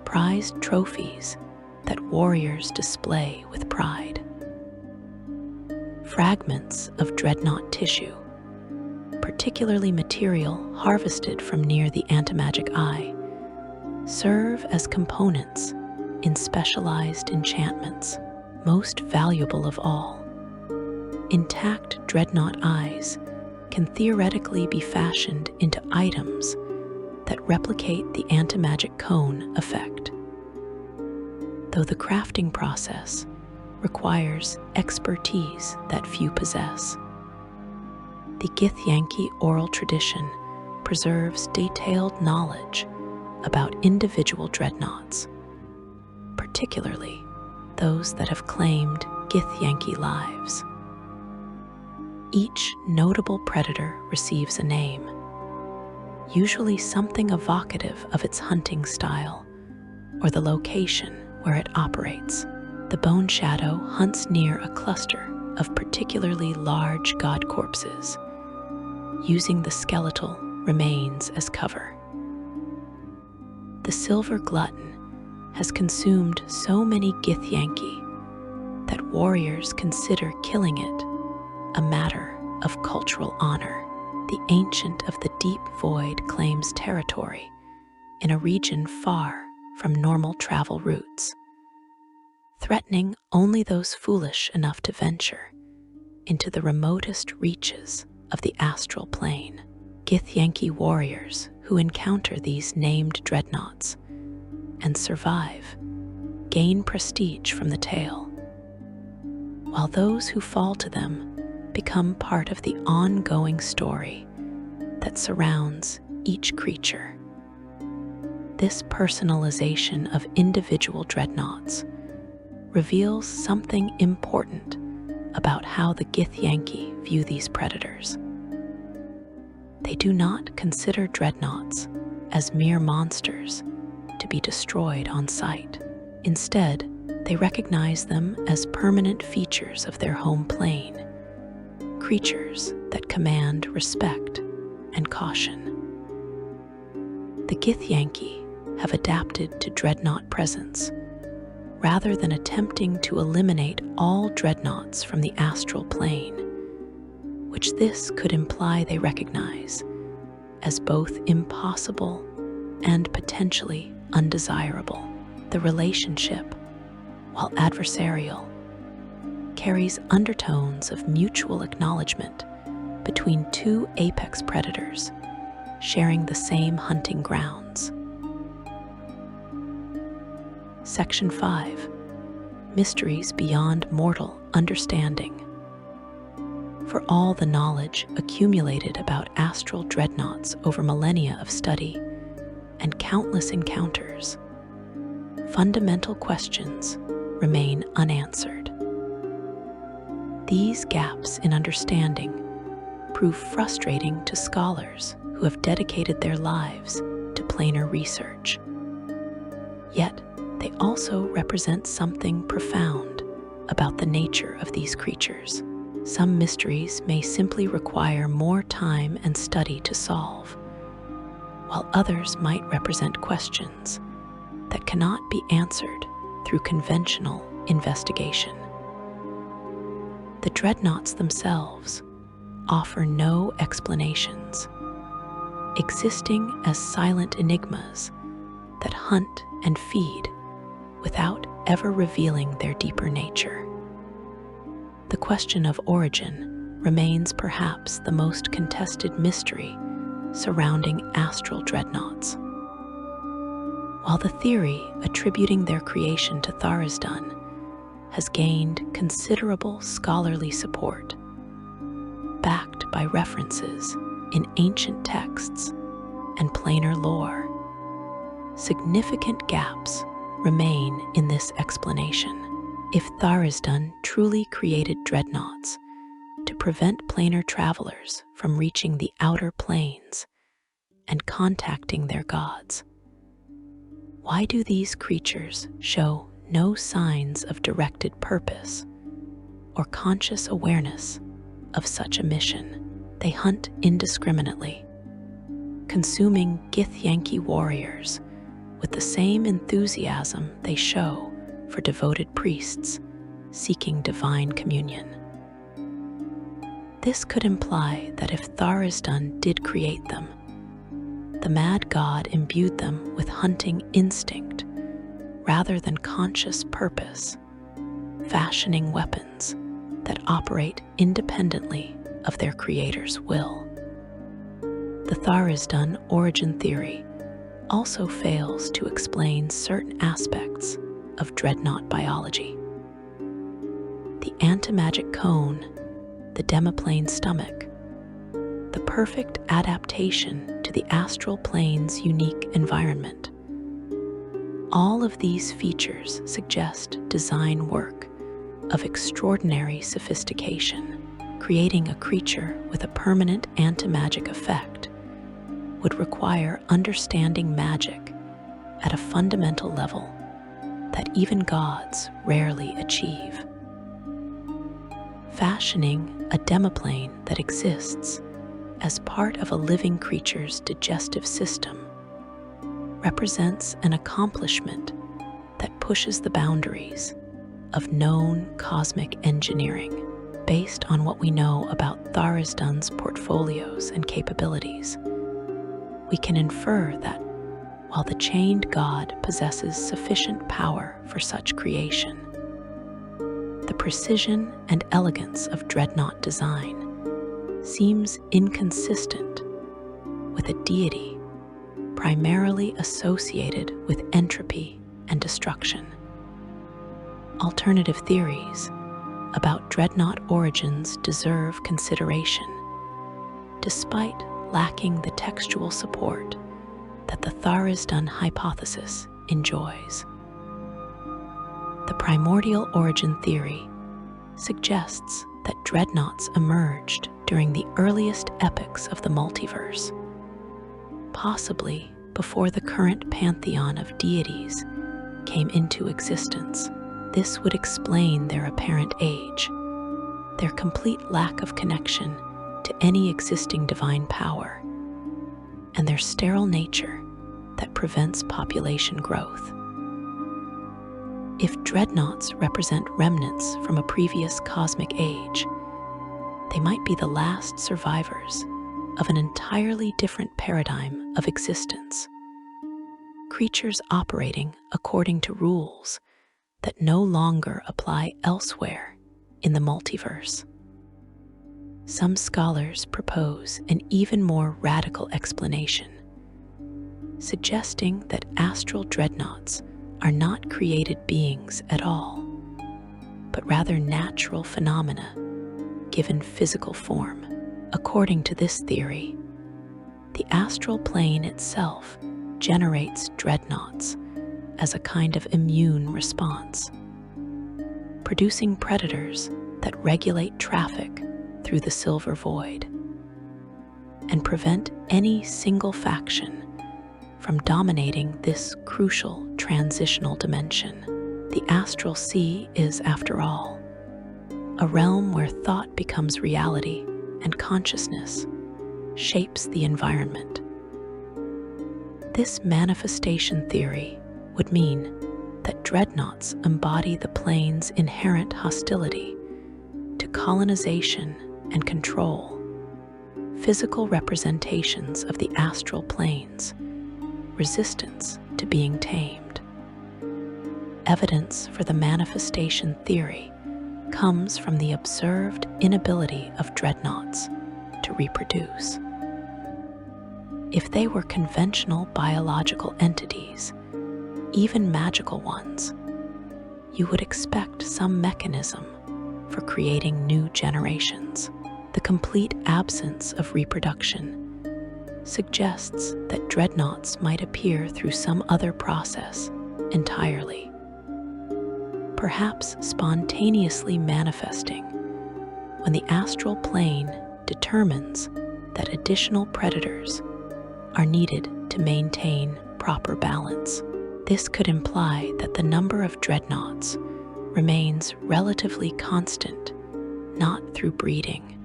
prized trophies that warriors display with pride. Fragments of dreadnought tissue, particularly material harvested from near the Antimagic Eye, serve as components in specialized enchantments. Most valuable of all, intact Dreadnought eyes can theoretically be fashioned into items that replicate the Antimagic Cone effect, though the crafting process requires expertise that few possess. The Githyanki oral tradition preserves detailed knowledge about individual dreadnoughts, particularly those that have claimed Githyanki lives. Each notable predator receives a name, usually something evocative of its hunting style or the location where it operates. The Bone Shadow hunts near a cluster of particularly large god corpses, using the skeletal remains as cover. The Silver Glutton has consumed so many Githyanki that warriors consider killing it a matter of cultural honor. The Ancient of the Deep Void claims territory in a region far from normal travel routes, threatening only those foolish enough to venture into the remotest reaches of the astral plane. Githyanki warriors who encounter these named dreadnoughts and survive gain prestige from the tale, while those who fall to them become part of the ongoing story that surrounds each creature. This personalization of individual dreadnoughts reveals something important about how the Githyanki view these predators. They do not consider dreadnoughts as mere monsters to be destroyed on sight. Instead, they recognize them as permanent features of their home plane, creatures that command respect and caution. The Githyanki have adapted to dreadnought presence, rather than attempting to eliminate all dreadnoughts from the astral plane, which this could imply they recognize as both impossible and potentially undesirable. The relationship, while adversarial, carries undertones of mutual acknowledgement between two apex predators sharing the same hunting grounds. Section 5. Mysteries Beyond Mortal Understanding. For all the knowledge accumulated about astral dreadnoughts over millennia of study and countless encounters, fundamental questions remain unanswered. These gaps in understanding prove frustrating to scholars who have dedicated their lives to planar research. Yet, they also represent something profound about the nature of these creatures. Some mysteries may simply require more time and study to solve, while others might represent questions that cannot be answered through conventional investigation. The dreadnoughts themselves offer no explanations, existing as silent enigmas that hunt and feed without ever revealing their deeper nature. The question of origin remains perhaps the most contested mystery surrounding astral dreadnoughts. While the theory attributing their creation to Tharizdun has gained considerable scholarly support, backed by references in ancient texts and planar lore, significant gaps remain in this explanation. If Tharizdun truly created dreadnoughts to prevent planar travelers from reaching the outer planes and contacting their gods, why do these creatures show no signs of directed purpose or conscious awareness of such a mission? They hunt indiscriminately, consuming Githyanki warriors with the same enthusiasm they show for devoted priests seeking divine communion. This could imply that if Tharisdan did create them, the mad god imbued them with hunting instinct rather than conscious purpose, fashioning weapons that operate independently of their creator's will. The Tharisdan origin theory also fails to explain certain aspects of dreadnought biology. The antimagic cone, the demiplane stomach, the perfect adaptation to the astral plane's unique environment. All of these features suggest design work of extraordinary sophistication. Creating a creature with a permanent antimagic effect would require understanding magic at a fundamental level that even gods rarely achieve. Fashioning a demiplane that exists as part of a living creature's digestive system represents an accomplishment that pushes the boundaries of known cosmic engineering. Based on what we know about Tharisdan's portfolios and capabilities, we can infer that while the chained god possesses sufficient power for such creation, the precision and elegance of dreadnought design seems inconsistent with a deity primarily associated with entropy and destruction. Alternative theories about dreadnought origins deserve consideration, despite lacking the textual support that the Tharisdan hypothesis enjoys. The primordial origin theory suggests that dreadnoughts emerged during the earliest epochs of the multiverse, possibly before the current pantheon of deities came into existence. This would explain their apparent age, their complete lack of connection to any existing divine power, and their sterile nature that prevents population growth. If dreadnoughts represent remnants from a previous cosmic age, they might be the last survivors of an entirely different paradigm of existence. Creatures operating according to rules that no longer apply elsewhere in the multiverse. Some scholars propose an even more radical explanation, suggesting that astral dreadnoughts are not created beings at all, but rather natural phenomena given physical form. According to this theory, the astral plane itself generates dreadnoughts as a kind of immune response, producing predators that regulate traffic through the silver void and prevent any single faction from dominating this crucial transitional dimension. The astral sea is, after all, a realm where thought becomes reality and consciousness shapes the environment. This manifestation theory would mean that dreadnoughts embody the plane's inherent hostility to colonization and control, physical representations of the astral plane's resistance to being tamed. Evidence for the manifestation theory comes from the observed inability of dreadnoughts to reproduce. If they were conventional biological entities, even magical ones, you would expect some mechanism for creating new generations. The complete absence of reproduction suggests that dreadnoughts might appear through some other process entirely, perhaps spontaneously manifesting when the astral plane determines that additional predators are needed to maintain proper balance. This could imply that the number of dreadnoughts remains relatively constant, not through breeding,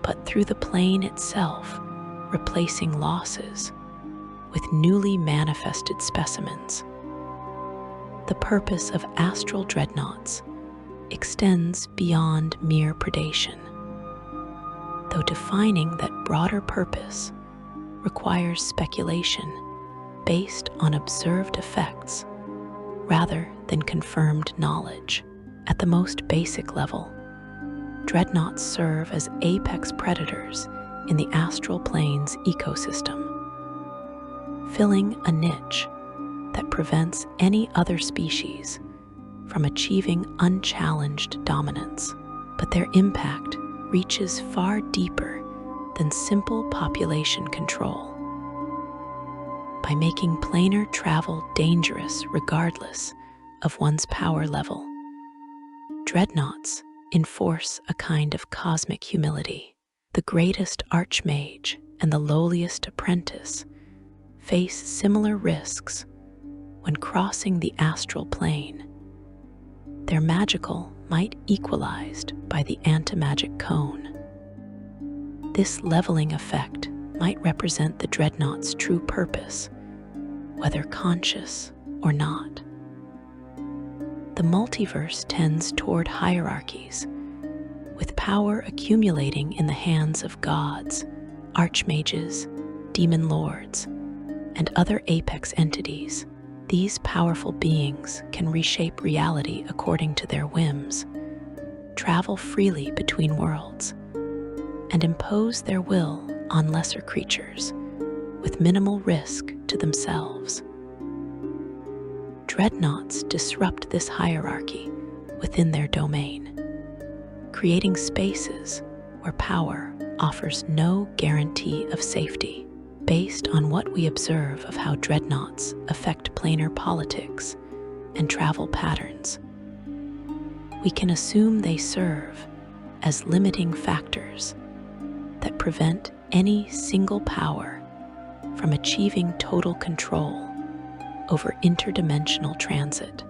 but through the plane itself replacing losses with newly manifested specimens. The purpose of astral dreadnoughts extends beyond mere predation. though defining that broader purpose requires speculation based on observed effects rather than confirmed knowledge. At the most basic level, dreadnoughts serve as apex predators in the astral plane's ecosystem, filling a niche that prevents any other species from achieving unchallenged dominance. But their impact reaches far deeper than simple population control. By making planar travel dangerous regardless of one's power level, dreadnoughts enforce a kind of cosmic humility. The greatest archmage and the lowliest apprentice face similar risks when crossing the astral plane. Their magical might equalized by the antimagic cone. This leveling effect might represent the dreadnought's true purpose, whether conscious or not. The multiverse tends toward hierarchies, with power accumulating in the hands of gods, archmages, demon lords, and other apex entities. These powerful beings can reshape reality according to their whims, travel freely between worlds, and impose their will on lesser creatures with minimal risk to themselves. Dreadnoughts disrupt this hierarchy within their domain, creating spaces where power offers no guarantee of safety. Based on what we observe of how dreadnoughts affect planar politics and travel patterns, we can assume they serve as limiting factors that prevent any single power from achieving total control over interdimensional transit.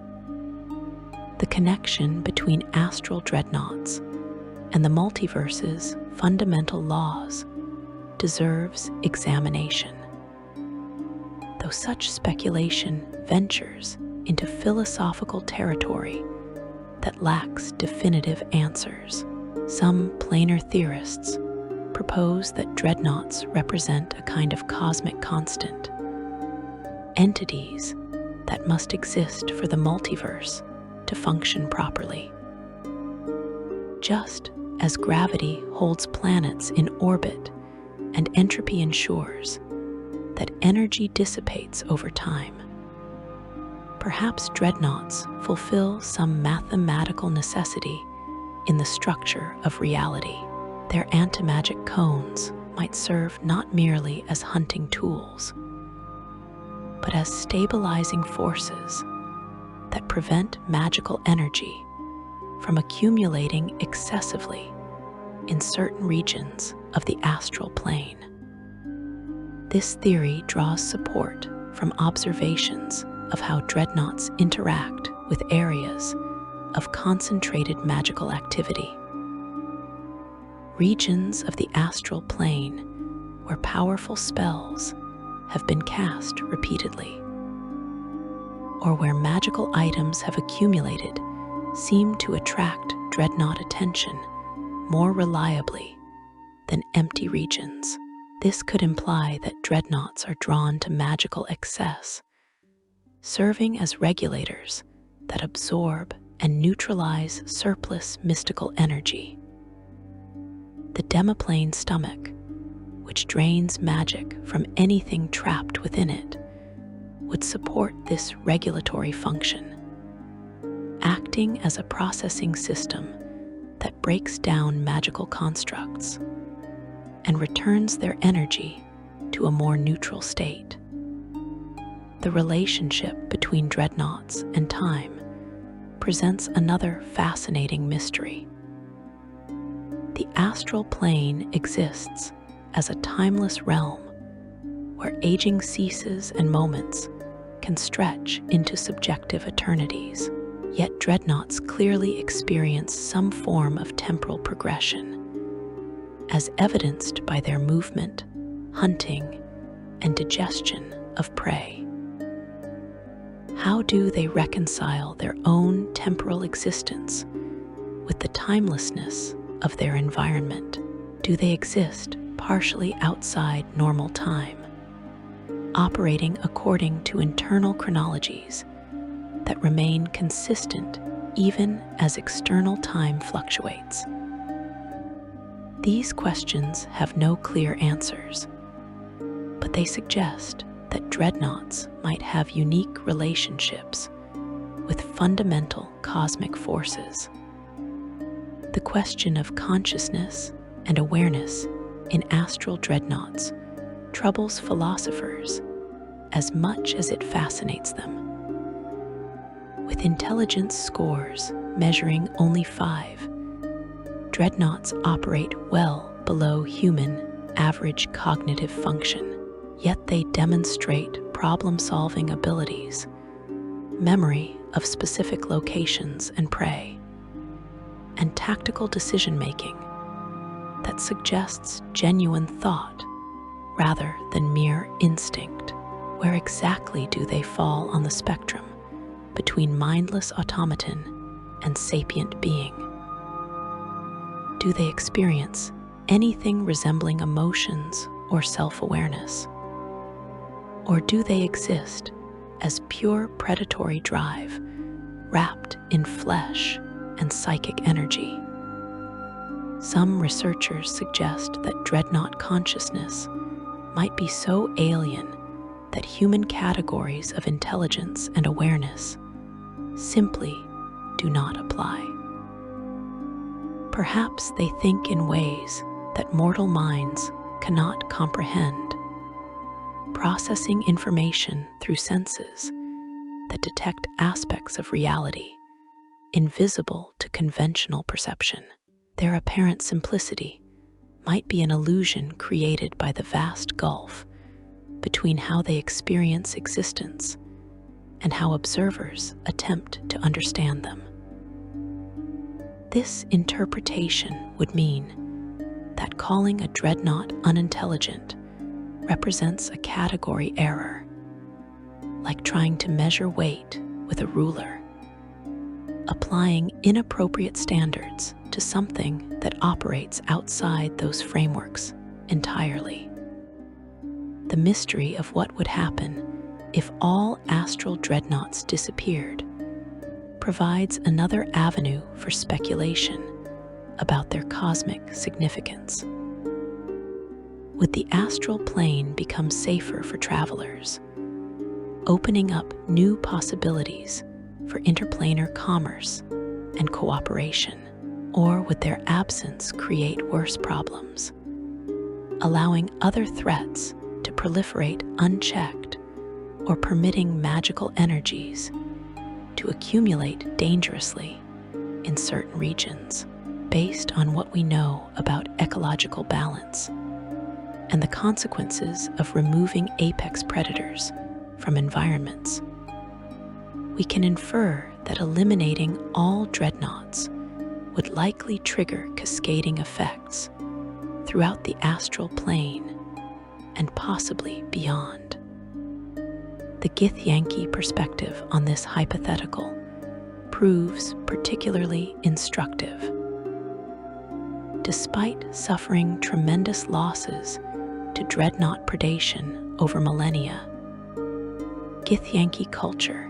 The connection between astral dreadnoughts and the multiverse's fundamental laws deserves examination. Though such speculation ventures into philosophical territory that lacks definitive answers, some planar theorists propose that dreadnoughts represent a kind of cosmic constant, entities that must exist for the multiverse to function properly. Just as gravity holds planets in orbit and entropy ensures that energy dissipates over time, perhaps dreadnoughts fulfill some mathematical necessity in the structure of reality. Their antimagic cones might serve not merely as hunting tools, but as stabilizing forces that prevent magical energy from accumulating excessively in certain regions of the astral plane. This theory draws support from observations of how dreadnoughts interact with areas of concentrated magical activity. Regions of the astral plane where powerful spells have been cast repeatedly, or where magical items have accumulated, seem to attract dreadnought attention more reliably than empty regions. This could imply that dreadnoughts are drawn to magical excess, serving as regulators that absorb and neutralize surplus mystical energy. The demiplane stomach, which drains magic from anything trapped within it, would support this regulatory function, acting as a processing system that breaks down magical constructs and returns their energy to a more neutral state. The relationship between dreadnoughts and time presents another fascinating mystery. The astral plane exists as a timeless realm where aging ceases and moments can stretch into subjective eternities. Yet dreadnoughts clearly experience some form of temporal progression, as evidenced by their movement, hunting, and digestion of prey. How do they reconcile their own temporal existence with the timelessness of their environment? Do they exist partially outside normal time, operating according to internal chronologies that remain consistent even as external time fluctuates? These questions have no clear answers, but they suggest that dreadnoughts might have unique relationships with fundamental cosmic forces. The question of consciousness and awareness in astral dreadnoughts troubles philosophers as much as it fascinates them. With intelligence scores measuring only 5, dreadnoughts operate well below human average cognitive function, yet they demonstrate problem-solving abilities, memory of specific locations and prey, and tactical decision-making that suggests genuine thought rather than mere instinct. Where exactly do they fall on the spectrum between mindless automaton and sapient being? Do they experience anything resembling emotions or self-awareness? Or do they exist as pure predatory drive wrapped in flesh and psychic energy? Some researchers suggest that dreadnought consciousness might be so alien that human categories of intelligence and awareness simply do not apply. Perhaps they think in ways that mortal minds cannot comprehend, processing information through senses that detect aspects of reality invisible to conventional perception. Their apparent simplicity might be an illusion created by the vast gulf between how they experience existence and how observers attempt to understand them. This interpretation would mean that calling a dreadnought unintelligent represents a category error, like trying to measure weight with a ruler, applying inappropriate standards to something that operates outside those frameworks entirely. The mystery of what would happen if all astral dreadnoughts disappeared provides another avenue for speculation about their cosmic significance. Would the astral plane become safer for travelers, opening up new possibilities for interplanar commerce and cooperation? Or would their absence create worse problems, allowing other threats to proliferate unchecked or permitting magical energies to accumulate dangerously in certain regions? Based on what we know about ecological balance and the consequences of removing apex predators from environments, we can infer that eliminating all dreadnoughts would likely trigger cascading effects throughout the astral plane and possibly beyond. The Githyanki perspective on this hypothetical proves particularly instructive. Despite suffering tremendous losses to dreadnought predation over millennia, Githyanki culture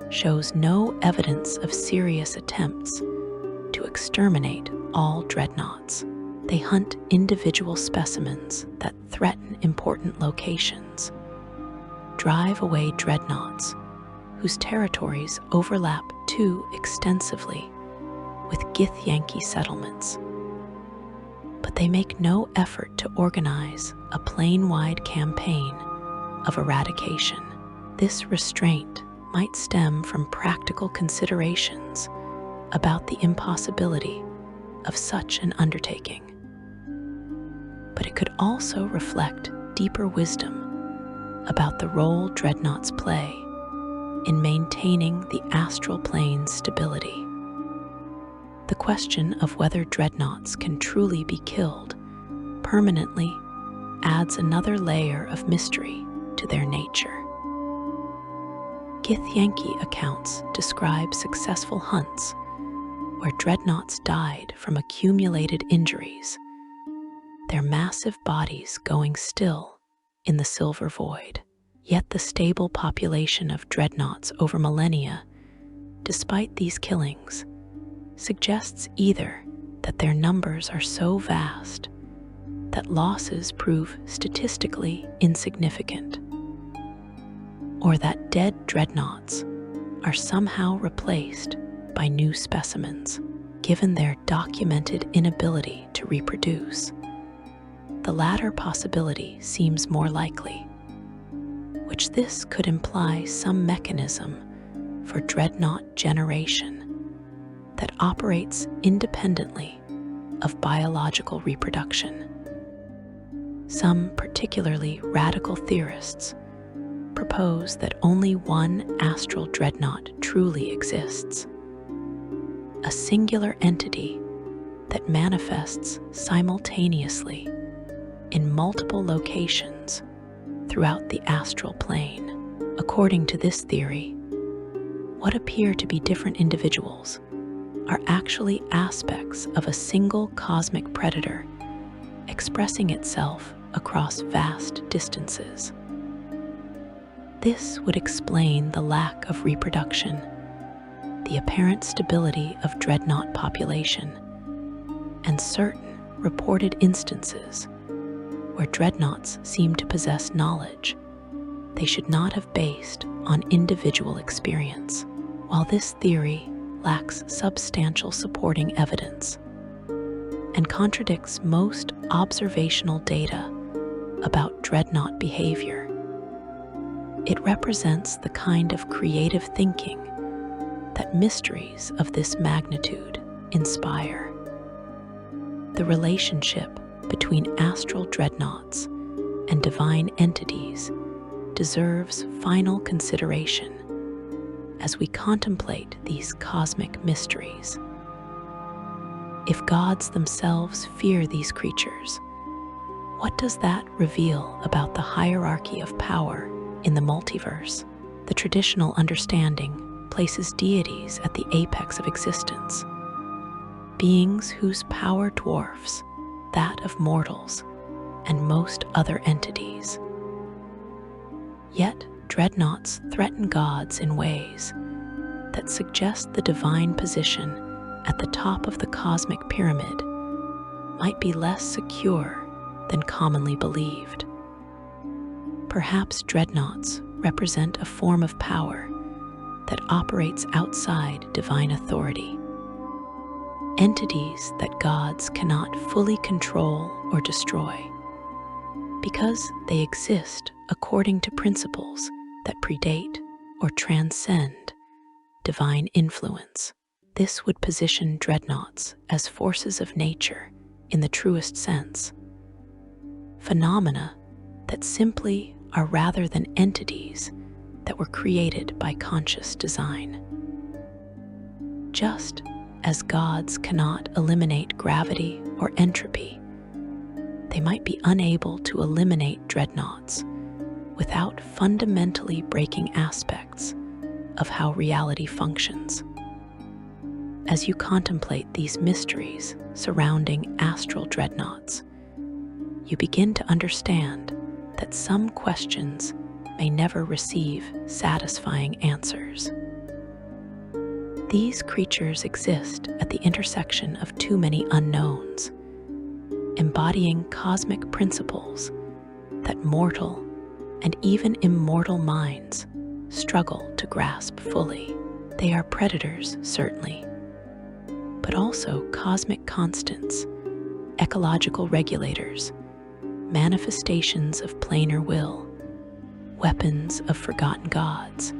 shows no evidence of serious attempts to exterminate all dreadnoughts. They hunt individual specimens that threaten important locations, drive away dreadnoughts whose territories overlap too extensively with Githyanki settlements. But they make no effort to organize a plane-wide campaign of eradication. This restraint might stem from practical considerations about the impossibility of such an undertaking. But it could also reflect deeper wisdom about the role dreadnoughts play in maintaining the astral plane's stability. The question of whether dreadnoughts can truly be killed permanently adds another layer of mystery to their nature. Githyanki accounts describe successful hunts where dreadnoughts died from accumulated injuries, their massive bodies going still in the silver void. Yet the stable population of dreadnoughts over millennia, despite these killings, suggests either that their numbers are so vast that losses prove statistically insignificant, or that dead dreadnoughts are somehow replaced by new specimens, given their documented inability to reproduce. The latter possibility seems more likely, which this could imply some mechanism for dreadnought generation that operates independently of biological reproduction. Some particularly radical theorists propose that only one astral dreadnought truly exists, a singular entity that manifests simultaneously in multiple locations throughout the astral plane. According to this theory, what appear to be different individuals are actually aspects of a single cosmic predator expressing itself across vast distances. This would explain the lack of reproduction, the apparent stability of dreadnought population, and certain reported instances where dreadnoughts seem to possess knowledge they should not have based on individual experience. While this theory lacks substantial supporting evidence and contradicts most observational data about dreadnought behavior, it represents the kind of creative thinking that mysteries of this magnitude inspire. The relationship between astral dreadnoughts and divine entities deserves final consideration as we contemplate these cosmic mysteries. If gods themselves fear these creatures, what does that reveal about the hierarchy of power in the multiverse? The traditional understanding places deities at the apex of existence, beings whose power dwarfs that of mortals and most other entities. Yet, dreadnoughts threaten gods in ways that suggest the divine position at the top of the cosmic pyramid might be less secure than commonly believed. Perhaps dreadnoughts represent a form of power that operates outside divine authority, entities that gods cannot fully control or destroy, because they exist according to principles that predate or transcend divine influence. This would position dreadnoughts as forces of nature in the truest sense, phenomena that simply are rather than entities that were created by conscious design. Just as gods cannot eliminate gravity or entropy, they might be unable to eliminate dreadnoughts without fundamentally breaking aspects of how reality functions. As you contemplate these mysteries surrounding astral dreadnoughts, you begin to understand that some questions may never receive satisfying answers. These creatures exist at the intersection of too many unknowns, embodying cosmic principles that mortal and even immortal minds struggle to grasp fully. They are predators, certainly, but also cosmic constants, ecological regulators, manifestations of planar will, weapons of forgotten gods,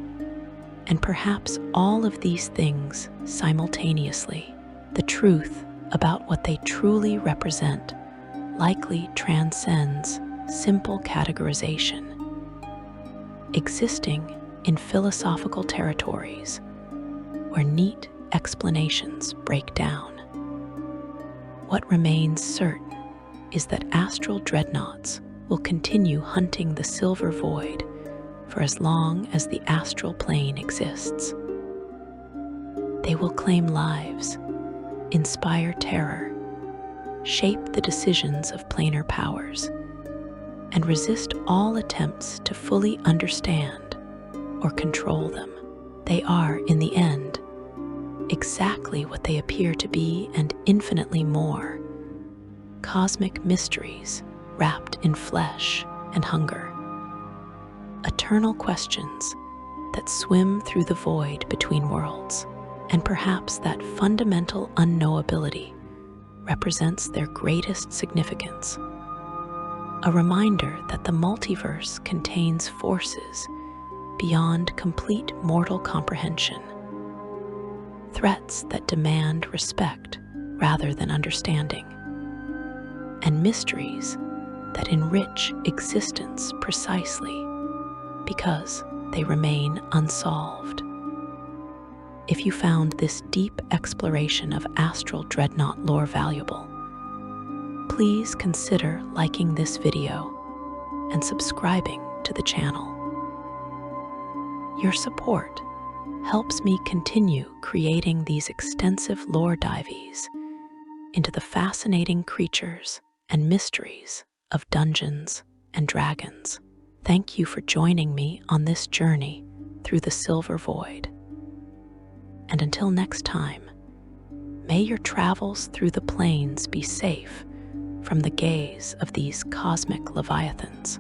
and perhaps all of these things simultaneously. The truth about what they truly represent likely transcends simple categorization, existing in philosophical territories where neat explanations break down. What remains certain is that astral dreadnoughts will continue hunting the silver void for as long as the astral plane exists. They will claim lives, inspire terror, shape the decisions of planar powers, and resist all attempts to fully understand or control them. They are, in the end, exactly what they appear to be and infinitely more: cosmic mysteries wrapped in flesh and hunger. Eternal questions that swim through the void between worlds, and perhaps that fundamental unknowability represents their greatest significance. A reminder that the multiverse contains forces beyond complete mortal comprehension, threats that demand respect rather than understanding, and mysteries that enrich existence precisely because they remain unsolved. If you found this deep exploration of Astral Dreadnought lore valuable, please consider liking this video and subscribing to the channel. Your support helps me continue creating these extensive lore dives into the fascinating creatures and mysteries of Dungeons and Dragons. Thank you for joining me on this journey through the Silver Void. And until next time, may your travels through the planes be safe from the gaze of these cosmic Leviathans.